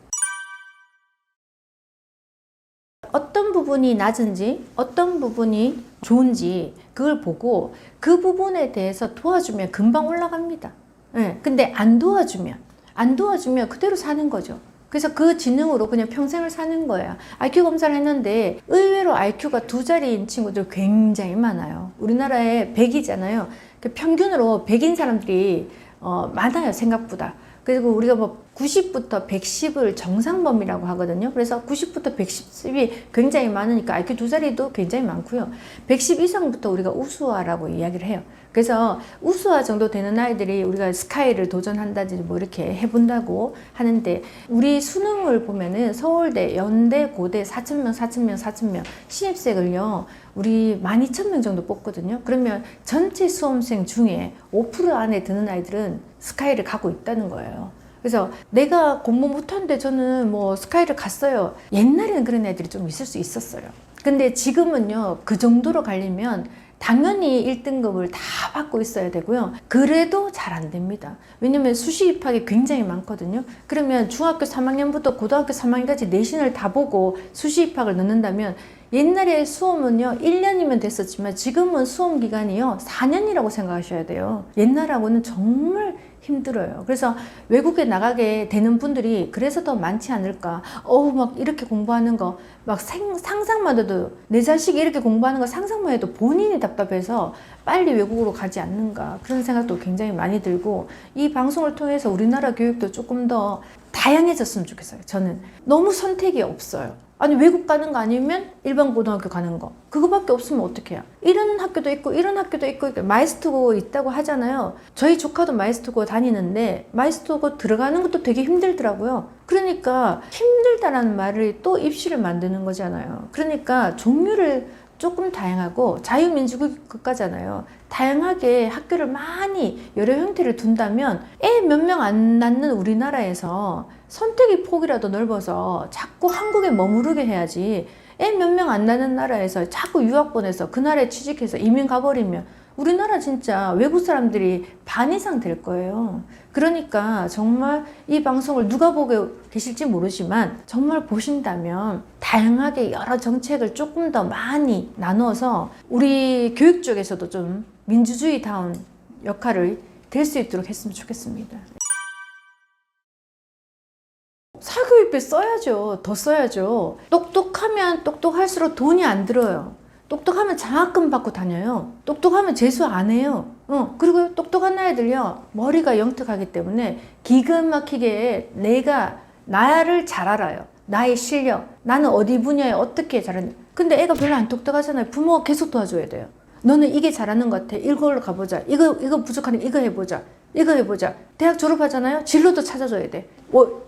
어떤 부분이 낮은지 어떤 부분이 좋은지 그걸 보고 그 부분에 대해서 도와주면 금방 올라갑니다. 네, 근데 안 도와주면 그대로 사는 거죠. 그래서 그 지능으로 그냥 평생을 사는 거예요. IQ 검사를 했는데 의외로 IQ가 2자리인 친구들 굉장히 많아요. 우리나라에 100이잖아요. 평균으로 100인 사람들이 많아요, 생각보다. 그리고 우리가 뭐 90부터 110을 정상범위라고 하거든요. 그래서 90부터 110이 굉장히 많으니까 IQ 2자리도 굉장히 많고요. 110 이상부터 우리가 우수화라고 이야기를 해요. 그래서 우수화 정도 되는 아이들이 우리가 스카이를 도전한다든지 뭐 이렇게 해본다고 하는데, 우리 수능을 보면은 서울대, 연대, 고대 4,000명 신입생을요, 우리 12,000명 정도 뽑거든요. 그러면 전체 수험생 중에 5% 안에 드는 아이들은 스카이를 가고 있다는 거예요. 그래서 내가 공부 못하는데 저는 뭐 스카이를 갔어요. 옛날에는 그런 애들이 좀 있을 수 있었어요. 근데 지금은요, 그 정도로 가려면 당연히 1등급을 다 받고 있어야 되고요. 그래도 잘 안 됩니다. 왜냐면 수시 입학이 굉장히 많거든요. 그러면 중학교 3학년부터 고등학교 3학년까지 내신을 다 보고 수시 입학을 넣는다면, 옛날에 수험은요 1년이면 됐었지만 지금은 수험 기간이요 4년이라고 생각하셔야 돼요. 옛날하고는 정말 힘들어요. 그래서 외국에 나가게 되는 분들이 그래서 더 많지 않을까. 막 이렇게 공부하는 거 막 상상만 해도, 내 자식이 이렇게 공부하는 거 상상만 해도 본인이 답답해서 빨리 외국으로 가지 않는가, 그런 생각도 굉장히 많이 들고, 이 방송을 통해서 우리나라 교육도 조금 더 다양해졌으면 좋겠어요. 저는 너무 선택이 없어요. 아니 외국 가는 거 아니면 일반 고등학교 가는 거 그거밖에 없으면 어떡해요. 이런 학교도 있고 이런 학교도 있고 마이스터고 있다고 하잖아요. 저희 조카도 마이스터고 다니는데 마이스터고 들어가는 것도 되게 힘들더라고요. 그러니까 힘들다라는 말을 또 입시를 만드는 거잖아요. 그러니까 종류를 조금 다양하고 자유민주주의 국가잖아요. 다양하게 학교를 많이 여러 형태를 둔다면 애 몇 명 안 낳는 우리나라에서 선택의 폭이라도 넓어서 자꾸 한국에 머무르게 해야지. 애 몇 명 안 낳는 나라에서 자꾸 유학 보내서 그 나라에 취직해서 이민 가버리면 우리나라 진짜 외국 사람들이 반 이상 될 거예요. 그러니까 정말 이 방송을 누가 보고 계실지 모르지만 정말 보신다면 다양하게 여러 정책을 조금 더 많이 나눠서 우리 교육 쪽에서도 좀 민주주의다운 역할을 될 수 있도록 했으면 좋겠습니다. 사교육비 써야죠. 더 써야죠. 똑똑하면 똑똑할수록 돈이 안 들어요. 똑똑하면 장학금 받고 다녀요. 똑똑하면 재수 안 해요. 그리고 똑똑한 아이들요, 머리가 영특하기 때문에 기가 막히게 내가 나를 잘 알아요. 나의 실력, 나는 어디 분야에 어떻게 잘하는지. 근데 애가 별로 안 똑똑하잖아요. 부모가 계속 도와줘야 돼요. 너는 이게 잘하는 것 같아. 이걸로 가보자. 이거 부족하니 이거 해보자. 이거 해보자. 대학 졸업하잖아요. 진로도 찾아줘야 돼.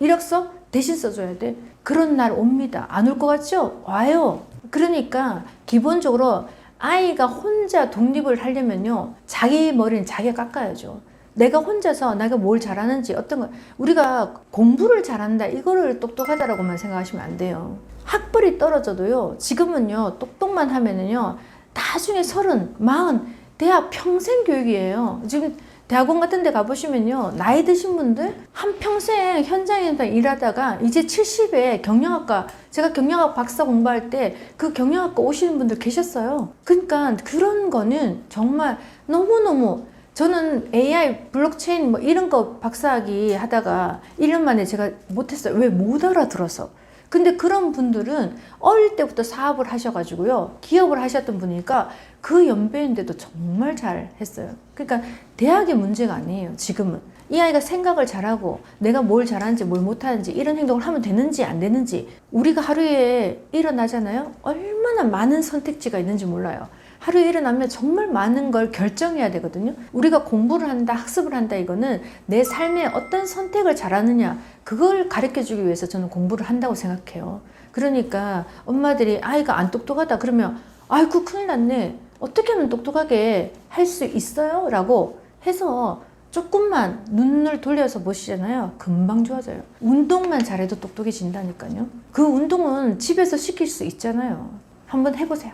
이력서 대신 써줘야 돼. 그런 날 옵니다. 안 올 것 같죠? 와요. 그러니까 기본적으로 아이가 혼자 독립을 하려면요, 자기 머리는 자기가 깎아야죠. 내가 혼자서 내가 뭘 잘하는지 어떤 거, 우리가 공부를 잘한다 이거를 똑똑하다라고만 생각하시면 안 돼요. 학벌이 떨어져도요, 지금은요 똑똑만 하면은요 나중에 30, 40 대학 평생 교육이에요. 지금 대학원 같은 데 가보시면요, 나이 드신 분들 한평생 현장에서 일하다가 이제 70에 경영학과, 제가 경영학 박사 공부할 때 그 경영학과 오시는 분들 계셨어요. 그러니까 그런 거는 정말 너무너무, 저는 AI, 블록체인 뭐 이런 거 박사학위 하다가 1년 만에 제가 못했어요. 왜? 못 알아들어서. 근데 그런 분들은 어릴 때부터 사업을 하셔가지고요, 기업을 하셨던 분이니까 그 연배인데도 정말 잘 했어요. 그러니까 대학의 문제가 아니에요. 지금은 이 아이가 생각을 잘하고 내가 뭘 잘하는지 뭘 못하는지 이런 행동을 하면 되는지 안 되는지. 우리가 하루에 일어나잖아요. 얼마나 많은 선택지가 있는지 몰라요. 하루에 일어나면 정말 많은 걸 결정해야 되거든요. 우리가 공부를 한다, 학습을 한다, 이거는 내 삶에 어떤 선택을 잘하느냐, 그걸 가르쳐주기 위해서 저는 공부를 한다고 생각해요. 그러니까 엄마들이 아이가 안 똑똑하다 그러면 아이고 큰일 났네, 어떻게 하면 똑똑하게 할 수 있어요? 라고 해서 조금만 눈을 돌려서 보시잖아요. 금방 좋아져요. 운동만 잘해도 똑똑해진다니까요. 그 운동은 집에서 시킬 수 있잖아요. 한번 해보세요.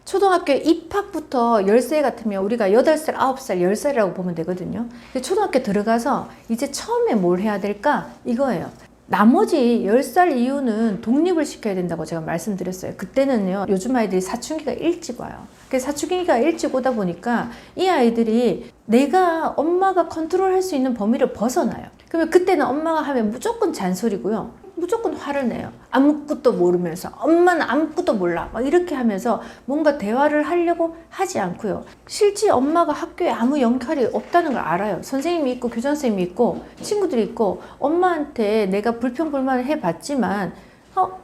초등학교 입학부터 10살 같으면 우리가 8살, 9살, 10살이라고 보면 되거든요. 근데 초등학교 들어가서 이제 처음에 뭘 해야 될까? 이거예요. 나머지 10살 이후는 독립을 시켜야 된다고 제가 말씀드렸어요. 그때는요, 요즘 아이들이 사춘기가 일찍 와요. 그래서 사춘기가 일찍 오다 보니까 이 아이들이 내가 엄마가 컨트롤할 수 있는 범위를 벗어나요. 그러면 그때는 엄마가 하면 무조건 잔소리고요, 무조건 화를 내요. 아무것도 모르면서, 엄마는 아무것도 몰라, 막 이렇게 하면서 뭔가 대화를 하려고 하지 않고요. 실제 엄마가 학교에 아무 역할이 없다는 걸 알아요. 선생님이 있고 교장선생님이 있고 친구들이 있고, 엄마한테 내가 불평불만을 해봤지만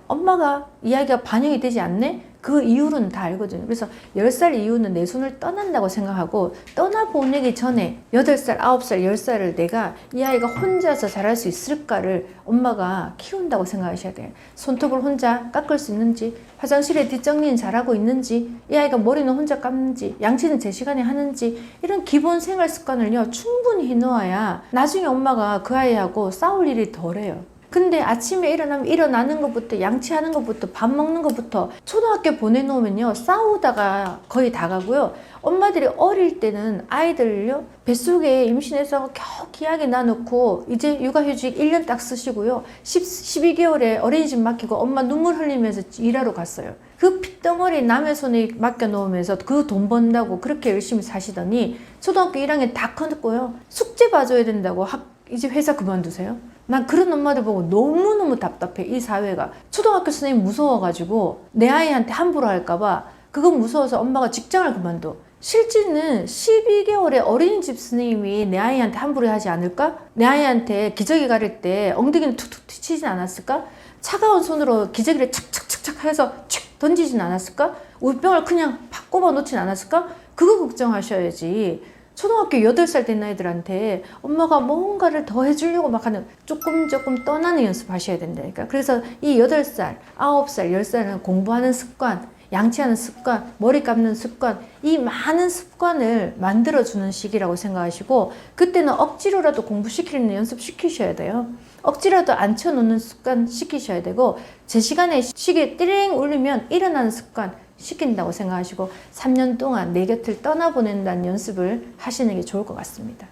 엄마가 이야기가 반영이 되지 않네? 그 이유는 다 알거든요. 그래서 10살 이후는 내 손을 떠난다고 생각하고, 떠나보내기 전에 8살, 9살, 10살을 내가 이 아이가 혼자서 잘할 수 있을까를 엄마가 키운다고 생각하셔야 돼요. 손톱을 혼자 깎을 수 있는지, 화장실에 뒷정리는 잘하고 있는지, 이 아이가 머리는 혼자 감는지, 양치는 제 시간에 하는지, 이런 기본 생활 습관을요 충분히 해놓아야 나중에 엄마가 그 아이하고 싸울 일이 덜해요. 근데 아침에 일어나면 일어나는 것부터, 양치하는 것부터, 밥 먹는 것부터 초등학교 보내놓으면요 싸우다가 거의 다 가고요. 엄마들이 어릴 때는 아이들요 뱃속에 임신해서 겨우 기하게 놔놓고 이제 육아휴직 1년 딱 쓰시고요, 12개월에 어린이집 맡기고 엄마 눈물 흘리면서 일하러 갔어요. 그 핏덩어리 남의 손에 맡겨놓으면서 그 돈 번다고 그렇게 열심히 사시더니 초등학교 1학년 다 컸고요, 숙제 봐줘야 된다고 이제 회사 그만두세요. 난 그런 엄마들 보고 너무너무 답답해. 이 사회가. 초등학교 선생님 무서워가지고 내 아이한테 함부로 할까봐 그거 무서워서 엄마가 직장을 그만둬. 실제는 12개월의 어린이집 선생님이 내 아이한테 함부로 하지 않을까? 내 아이한테 기저귀 가릴 때 엉덩이는 툭툭 치진 않았을까? 차가운 손으로 기저귀를 착착착착 해서 칙 던지진 않았을까? 우병을 그냥 팍 꼽아 놓진 않았을까? 그거 걱정하셔야지. 초등학교 8살 된 아이들한테 엄마가 뭔가를 더 해주려고 막 하는 조금 떠나는 연습 하셔야 된다니까. 그래서 이 8살, 9살, 10살은 공부하는 습관, 양치하는 습관, 머리 감는 습관, 이 많은 습관을 만들어주는 시기라고 생각하시고, 그때는 억지로라도 공부시키는 연습 시키셔야 돼요. 억지라도 앉혀놓는 습관 시키셔야 되고, 제 시간에 시계 띠링 울리면 일어나는 습관 시킨다고 생각하시고 3년 동안 내 곁을 떠나보낸다는 연습을 하시는 게 좋을 것 같습니다.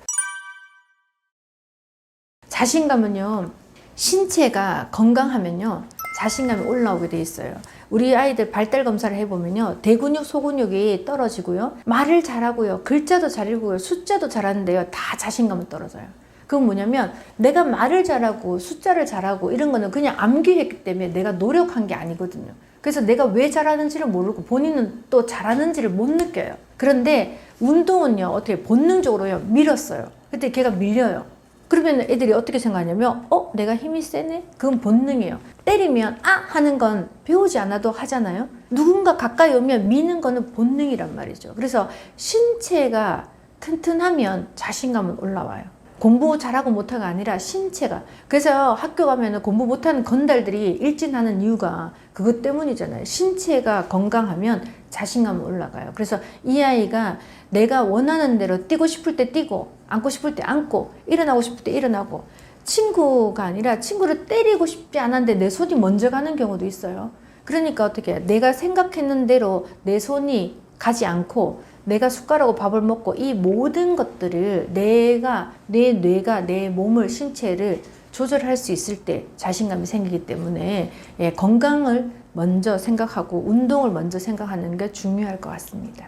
자신감은요, 신체가 건강하면요 자신감이 올라오게 돼 있어요. 우리 아이들 발달 검사를 해보면요, 대근육, 소근육이 떨어지고요, 말을 잘하고요, 글자도 잘 읽고요, 숫자도 잘하는데요, 다 자신감은 떨어져요. 그건 뭐냐면 내가 말을 잘하고 숫자를 잘하고 이런 거는 그냥 암기했기 때문에 내가 노력한 게 아니거든요. 그래서 내가 왜 잘하는지를 모르고 본인은 또 잘하는지를 못 느껴요. 그런데 운동은요, 어떻게 본능적으로요 밀었어요. 그때 걔가 밀려요. 그러면 애들이 어떻게 생각하냐면 내가 힘이 세네? 그건 본능이에요. 때리면 하는 건 배우지 않아도 하잖아요. 누군가 가까이 오면 미는 거는 본능이란 말이죠. 그래서 신체가 튼튼하면 자신감은 올라와요. 공부 잘하고 못하가 아니라 신체가. 그래서 학교 가면 공부 못하는 건달들이 일진하는 이유가 그것 때문이잖아요. 신체가 건강하면 자신감이 올라가요. 그래서 이 아이가 내가 원하는 대로 뛰고 싶을 때 뛰고, 앉고 싶을 때 앉고, 일어나고 싶을 때 일어나고, 친구가 아니라 친구를 때리고 싶지 않았는데 내 손이 먼저 가는 경우도 있어요. 그러니까 어떻게 해요? 내가 생각했는 대로 내 손이 가지 않고 내가 숟가락으로 밥을 먹고, 이 모든 것들을 내 뇌가 내 몸을, 신체를 조절할 수 있을 때 자신감이 생기기 때문에 건강을 먼저 생각하고 운동을 먼저 생각하는 게 중요할 것 같습니다.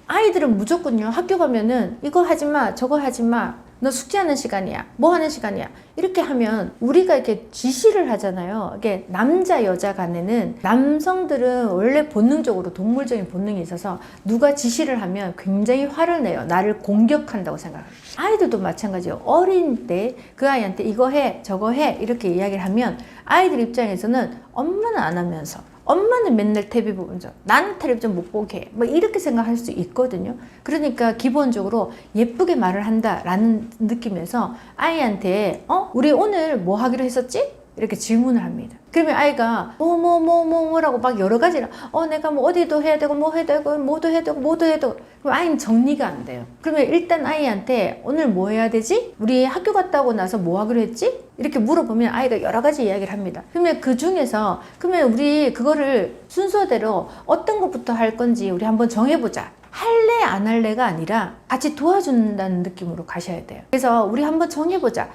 아이들은 무조건요, 학교 가면은 이거 하지 마, 저거 하지 마, 너 숙제하는 시간이야, 뭐 하는 시간이야, 이렇게 하면 우리가 이렇게 지시를 하잖아요. 이게 남자 여자 간에는, 남성들은 원래 본능적으로 동물적인 본능이 있어서 누가 지시를 하면 굉장히 화를 내요. 나를 공격한다고 생각해요. 아이들도 마찬가지예요. 어린 때 그 아이한테 이거 해 저거 해 이렇게 이야기를 하면 아이들 입장에서는 엄마는 안 하면서, 엄마는 맨날 TV 보면서 나는 텔레비전 못 보게 해, 뭐 이렇게 생각할 수 있거든요. 그러니까 기본적으로 예쁘게 말을 한다라는 느낌에서 아이한테 우리 오늘 뭐 하기로 했었지? 이렇게 질문을 합니다. 그러면 아이가 뭐라고 막 여러 가지를 내가 뭐 어디도 해야 되고 뭐 해야 되고 뭐도 해야 되고 뭐도 해야 되고, 그럼 아이는 정리가 안 돼요. 그러면 일단 아이한테 오늘 뭐 해야 되지? 우리 학교 갔다 오고 나서 뭐 하기로 했지? 이렇게 물어보면 아이가 여러 가지 이야기를 합니다. 그러면 그 중에서 그러면 우리 그거를 순서대로 어떤 것부터 할 건지 우리 한번 정해보자. 할래 안 할래가 아니라 같이 도와준다는 느낌으로 가셔야 돼요. 그래서 우리 한번 정해보자.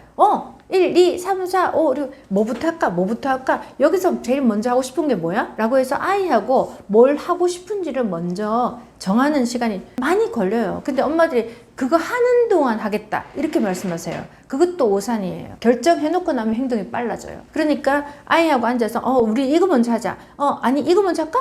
1, 2, 3, 4, 5, 6 뭐부터 할까? 여기서 제일 먼저 하고 싶은 게 뭐야? 라고 해서 아이하고 뭘 하고 싶은지를 먼저 정하는 시간이 많이 걸려요. 근데 엄마들이 그거 하는 동안 하겠다 이렇게 말씀하세요. 그것도 오산이에요. 결정해놓고 나면 행동이 빨라져요. 그러니까 아이하고 앉아서 우리 이거 먼저 하자. 아니 이거 먼저 할까?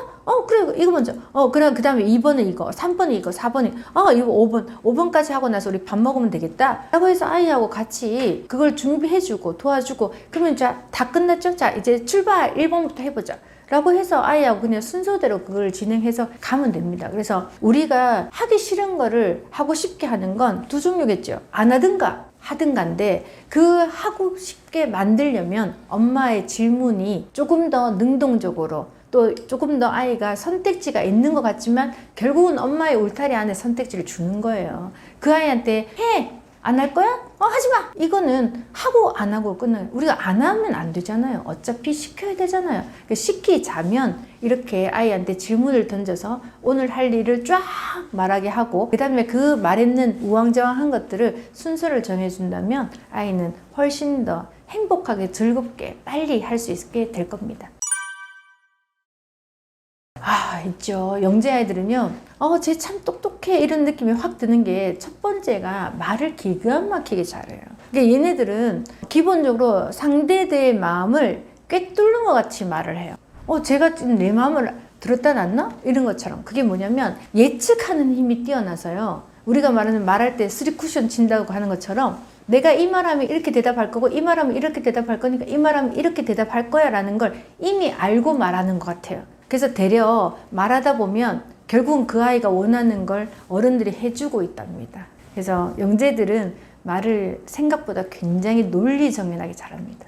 그래 이거 먼저. 그럼 그 다음에 2번은 이거, 3번은 이거, 4번은 이거 5번까지 하고 나서 우리 밥 먹으면 되겠다 라고 해서 아이하고 같이 그걸 준비해주고 도와주고, 그러면 자 다 끝났죠? 자 이제 출발 1번부터 해보자 라고 해서 아이하고 그냥 순서대로 그걸 진행해서 가면 됩니다. 그래서 우리가 하기 싫은 거를 하고 싶게 하는 건 두 종류겠죠. 안 하든가 하든가인데, 그 하고 싶게 만들려면 엄마의 질문이 조금 더 능동적으로, 또 조금 더 아이가 선택지가 있는 것 같지만 결국은 엄마의 울타리 안에 선택지를 주는 거예요. 그 아이한테 해! 안 할 거야? 하지 마! 이거는 하고 안 하고 끝나요. 우리가 안 하면 안 되잖아요. 어차피 시켜야 되잖아요. 시키자면 이렇게 아이한테 질문을 던져서 오늘 할 일을 쫙 말하게 하고, 그 다음에 그 말했는 우왕좌왕한 것들을 순서를 정해준다면 아이는 훨씬 더 행복하게 즐겁게 빨리 할 수 있게 될 겁니다. 있죠. 영재 아이들은요, 쟤 참 똑똑해 이런 느낌이 확 드는 게, 첫 번째가 말을 기가 막히게 잘해요. 그러니까 얘네들은 기본적으로 상대의 마음을 꿰뚫는 것 같이 말을 해요. 제가 지금 내 마음을 들었다 놨나? 이런 것처럼. 그게 뭐냐면 예측하는 힘이 뛰어나서요. 우리가 말할 때 3쿠션 친다고 하는 것처럼 내가 이 말하면 이렇게 대답할 거고 이 말하면 이렇게 대답할 거니까 이 말하면 이렇게 대답할 거야 라는 걸 이미 알고 말하는 것 같아요. 그래서 되려 말하다 보면 결국은 그 아이가 원하는 걸 어른들이 해주고 있답니다. 그래서 영재들은 말을 생각보다 굉장히 논리정연하게 잘합니다.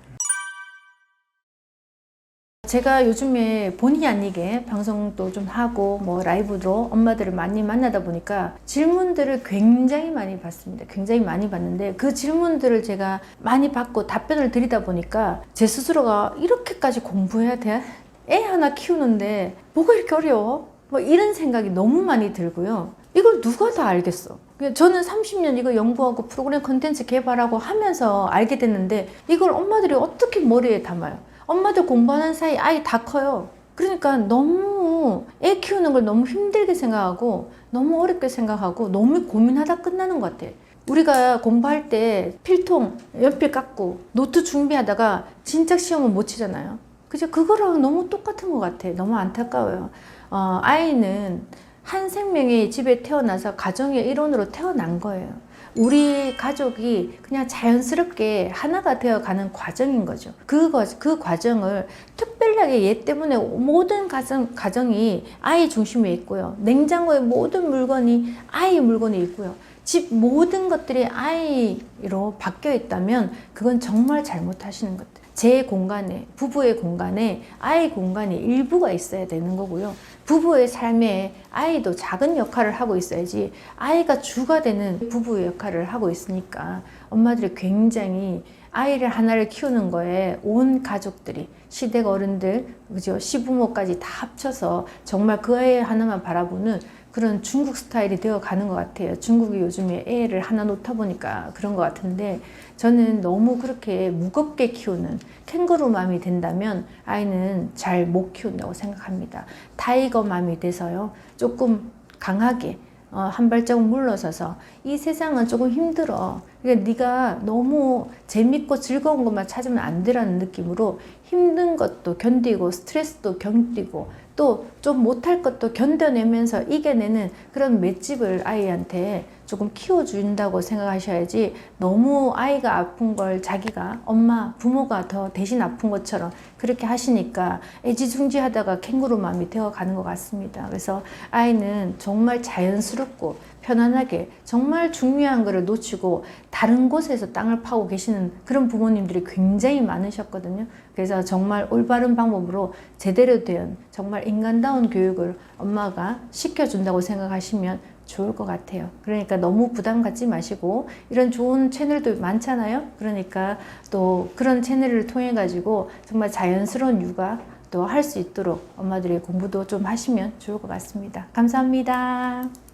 제가 요즘에 본의 아니게 방송도 좀 하고 뭐 라이브로 엄마들을 많이 만나다 보니까 질문들을 굉장히 많이 받습니다. 굉장히 많이 받는데 그 질문들을 제가 많이 받고 답변을 드리다 보니까 제 스스로가 이렇게까지 공부해야 돼? 애 하나 키우는데 뭐가 이렇게 어려워? 뭐 이런 생각이 너무 많이 들고요. 이걸 누가 다 알겠어? 저는 30년 이거 연구하고 프로그램 콘텐츠 개발하고 하면서 알게 됐는데 이걸 엄마들이 어떻게 머리에 담아요? 엄마들 공부하는 사이 아이 다 커요. 그러니까 너무 애 키우는 걸 너무 힘들게 생각하고 너무 어렵게 생각하고 너무 고민하다 끝나는 것 같아. 우리가 공부할 때 필통, 연필 깎고 노트 준비하다가 진짜 시험은 못 치잖아요. 그죠? 그거랑 너무 똑같은 것 같아. 너무 안타까워요. 아이는 한 생명이 집에 태어나서 가정의 일원으로 태어난 거예요. 우리 가족이 그냥 자연스럽게 하나가 되어가는 과정인 거죠. 그 과정을 특별하게 얘 때문에 모든 가정이 아이 중심에 있고요. 냉장고에 모든 물건이 아이 물건이 있고요. 집 모든 것들이 아이로 바뀌어 있다면 그건 정말 잘못하시는 것 같아요. 제 공간에, 부부의 공간에 아이 공간이 일부가 있어야 되는 거고요. 부부의 삶에 아이도 작은 역할을 하고 있어야지 아이가 주가 되는 부부의 역할을 하고 있으니까 엄마들이 굉장히 아이를 하나를 키우는 거에 온 가족들이 시댁 어른들, 그죠? 시부모까지 다 합쳐서 정말 그 아이 하나만 바라보는 그런 중국 스타일이 되어 가는 것 같아요. 중국이 요즘에 애를 하나 놓다 보니까 그런 것 같은데 저는 너무 그렇게 무겁게 키우는 캥거루맘이 된다면 아이는 잘 못 키운다고 생각합니다. 타이거맘이 돼서요. 조금 강하게 한 발자국 물러서서 이 세상은 조금 힘들어. 그러니까 네가 너무 재밌고 즐거운 것만 찾으면 안 되라는 느낌으로 힘든 것도 견디고 스트레스도 견디고 또 좀 못할 것도 견뎌내면서 이겨내는 그런 맷집을 아이한테 조금 키워준다고 생각하셔야지 너무 아이가 아픈 걸 자기가 엄마, 부모가 더 대신 아픈 것처럼 그렇게 하시니까 애지중지하다가 캥거루맘이 되어가는 것 같습니다. 그래서 아이는 정말 자연스럽고 편안하게 정말 중요한 거를 놓치고 다른 곳에서 땅을 파고 계시는 그런 부모님들이 굉장히 많으셨거든요. 그래서 정말 올바른 방법으로 제대로 된 정말 인간다운 교육을 엄마가 시켜준다고 생각하시면 좋을 것 같아요. 그러니까 너무 부담 갖지 마시고 이런 좋은 채널도 많잖아요. 그러니까 또 그런 채널을 통해 가지고 정말 자연스러운 육아 또 할 수 있도록 엄마들이 공부도 좀 하시면 좋을 것 같습니다. 감사합니다.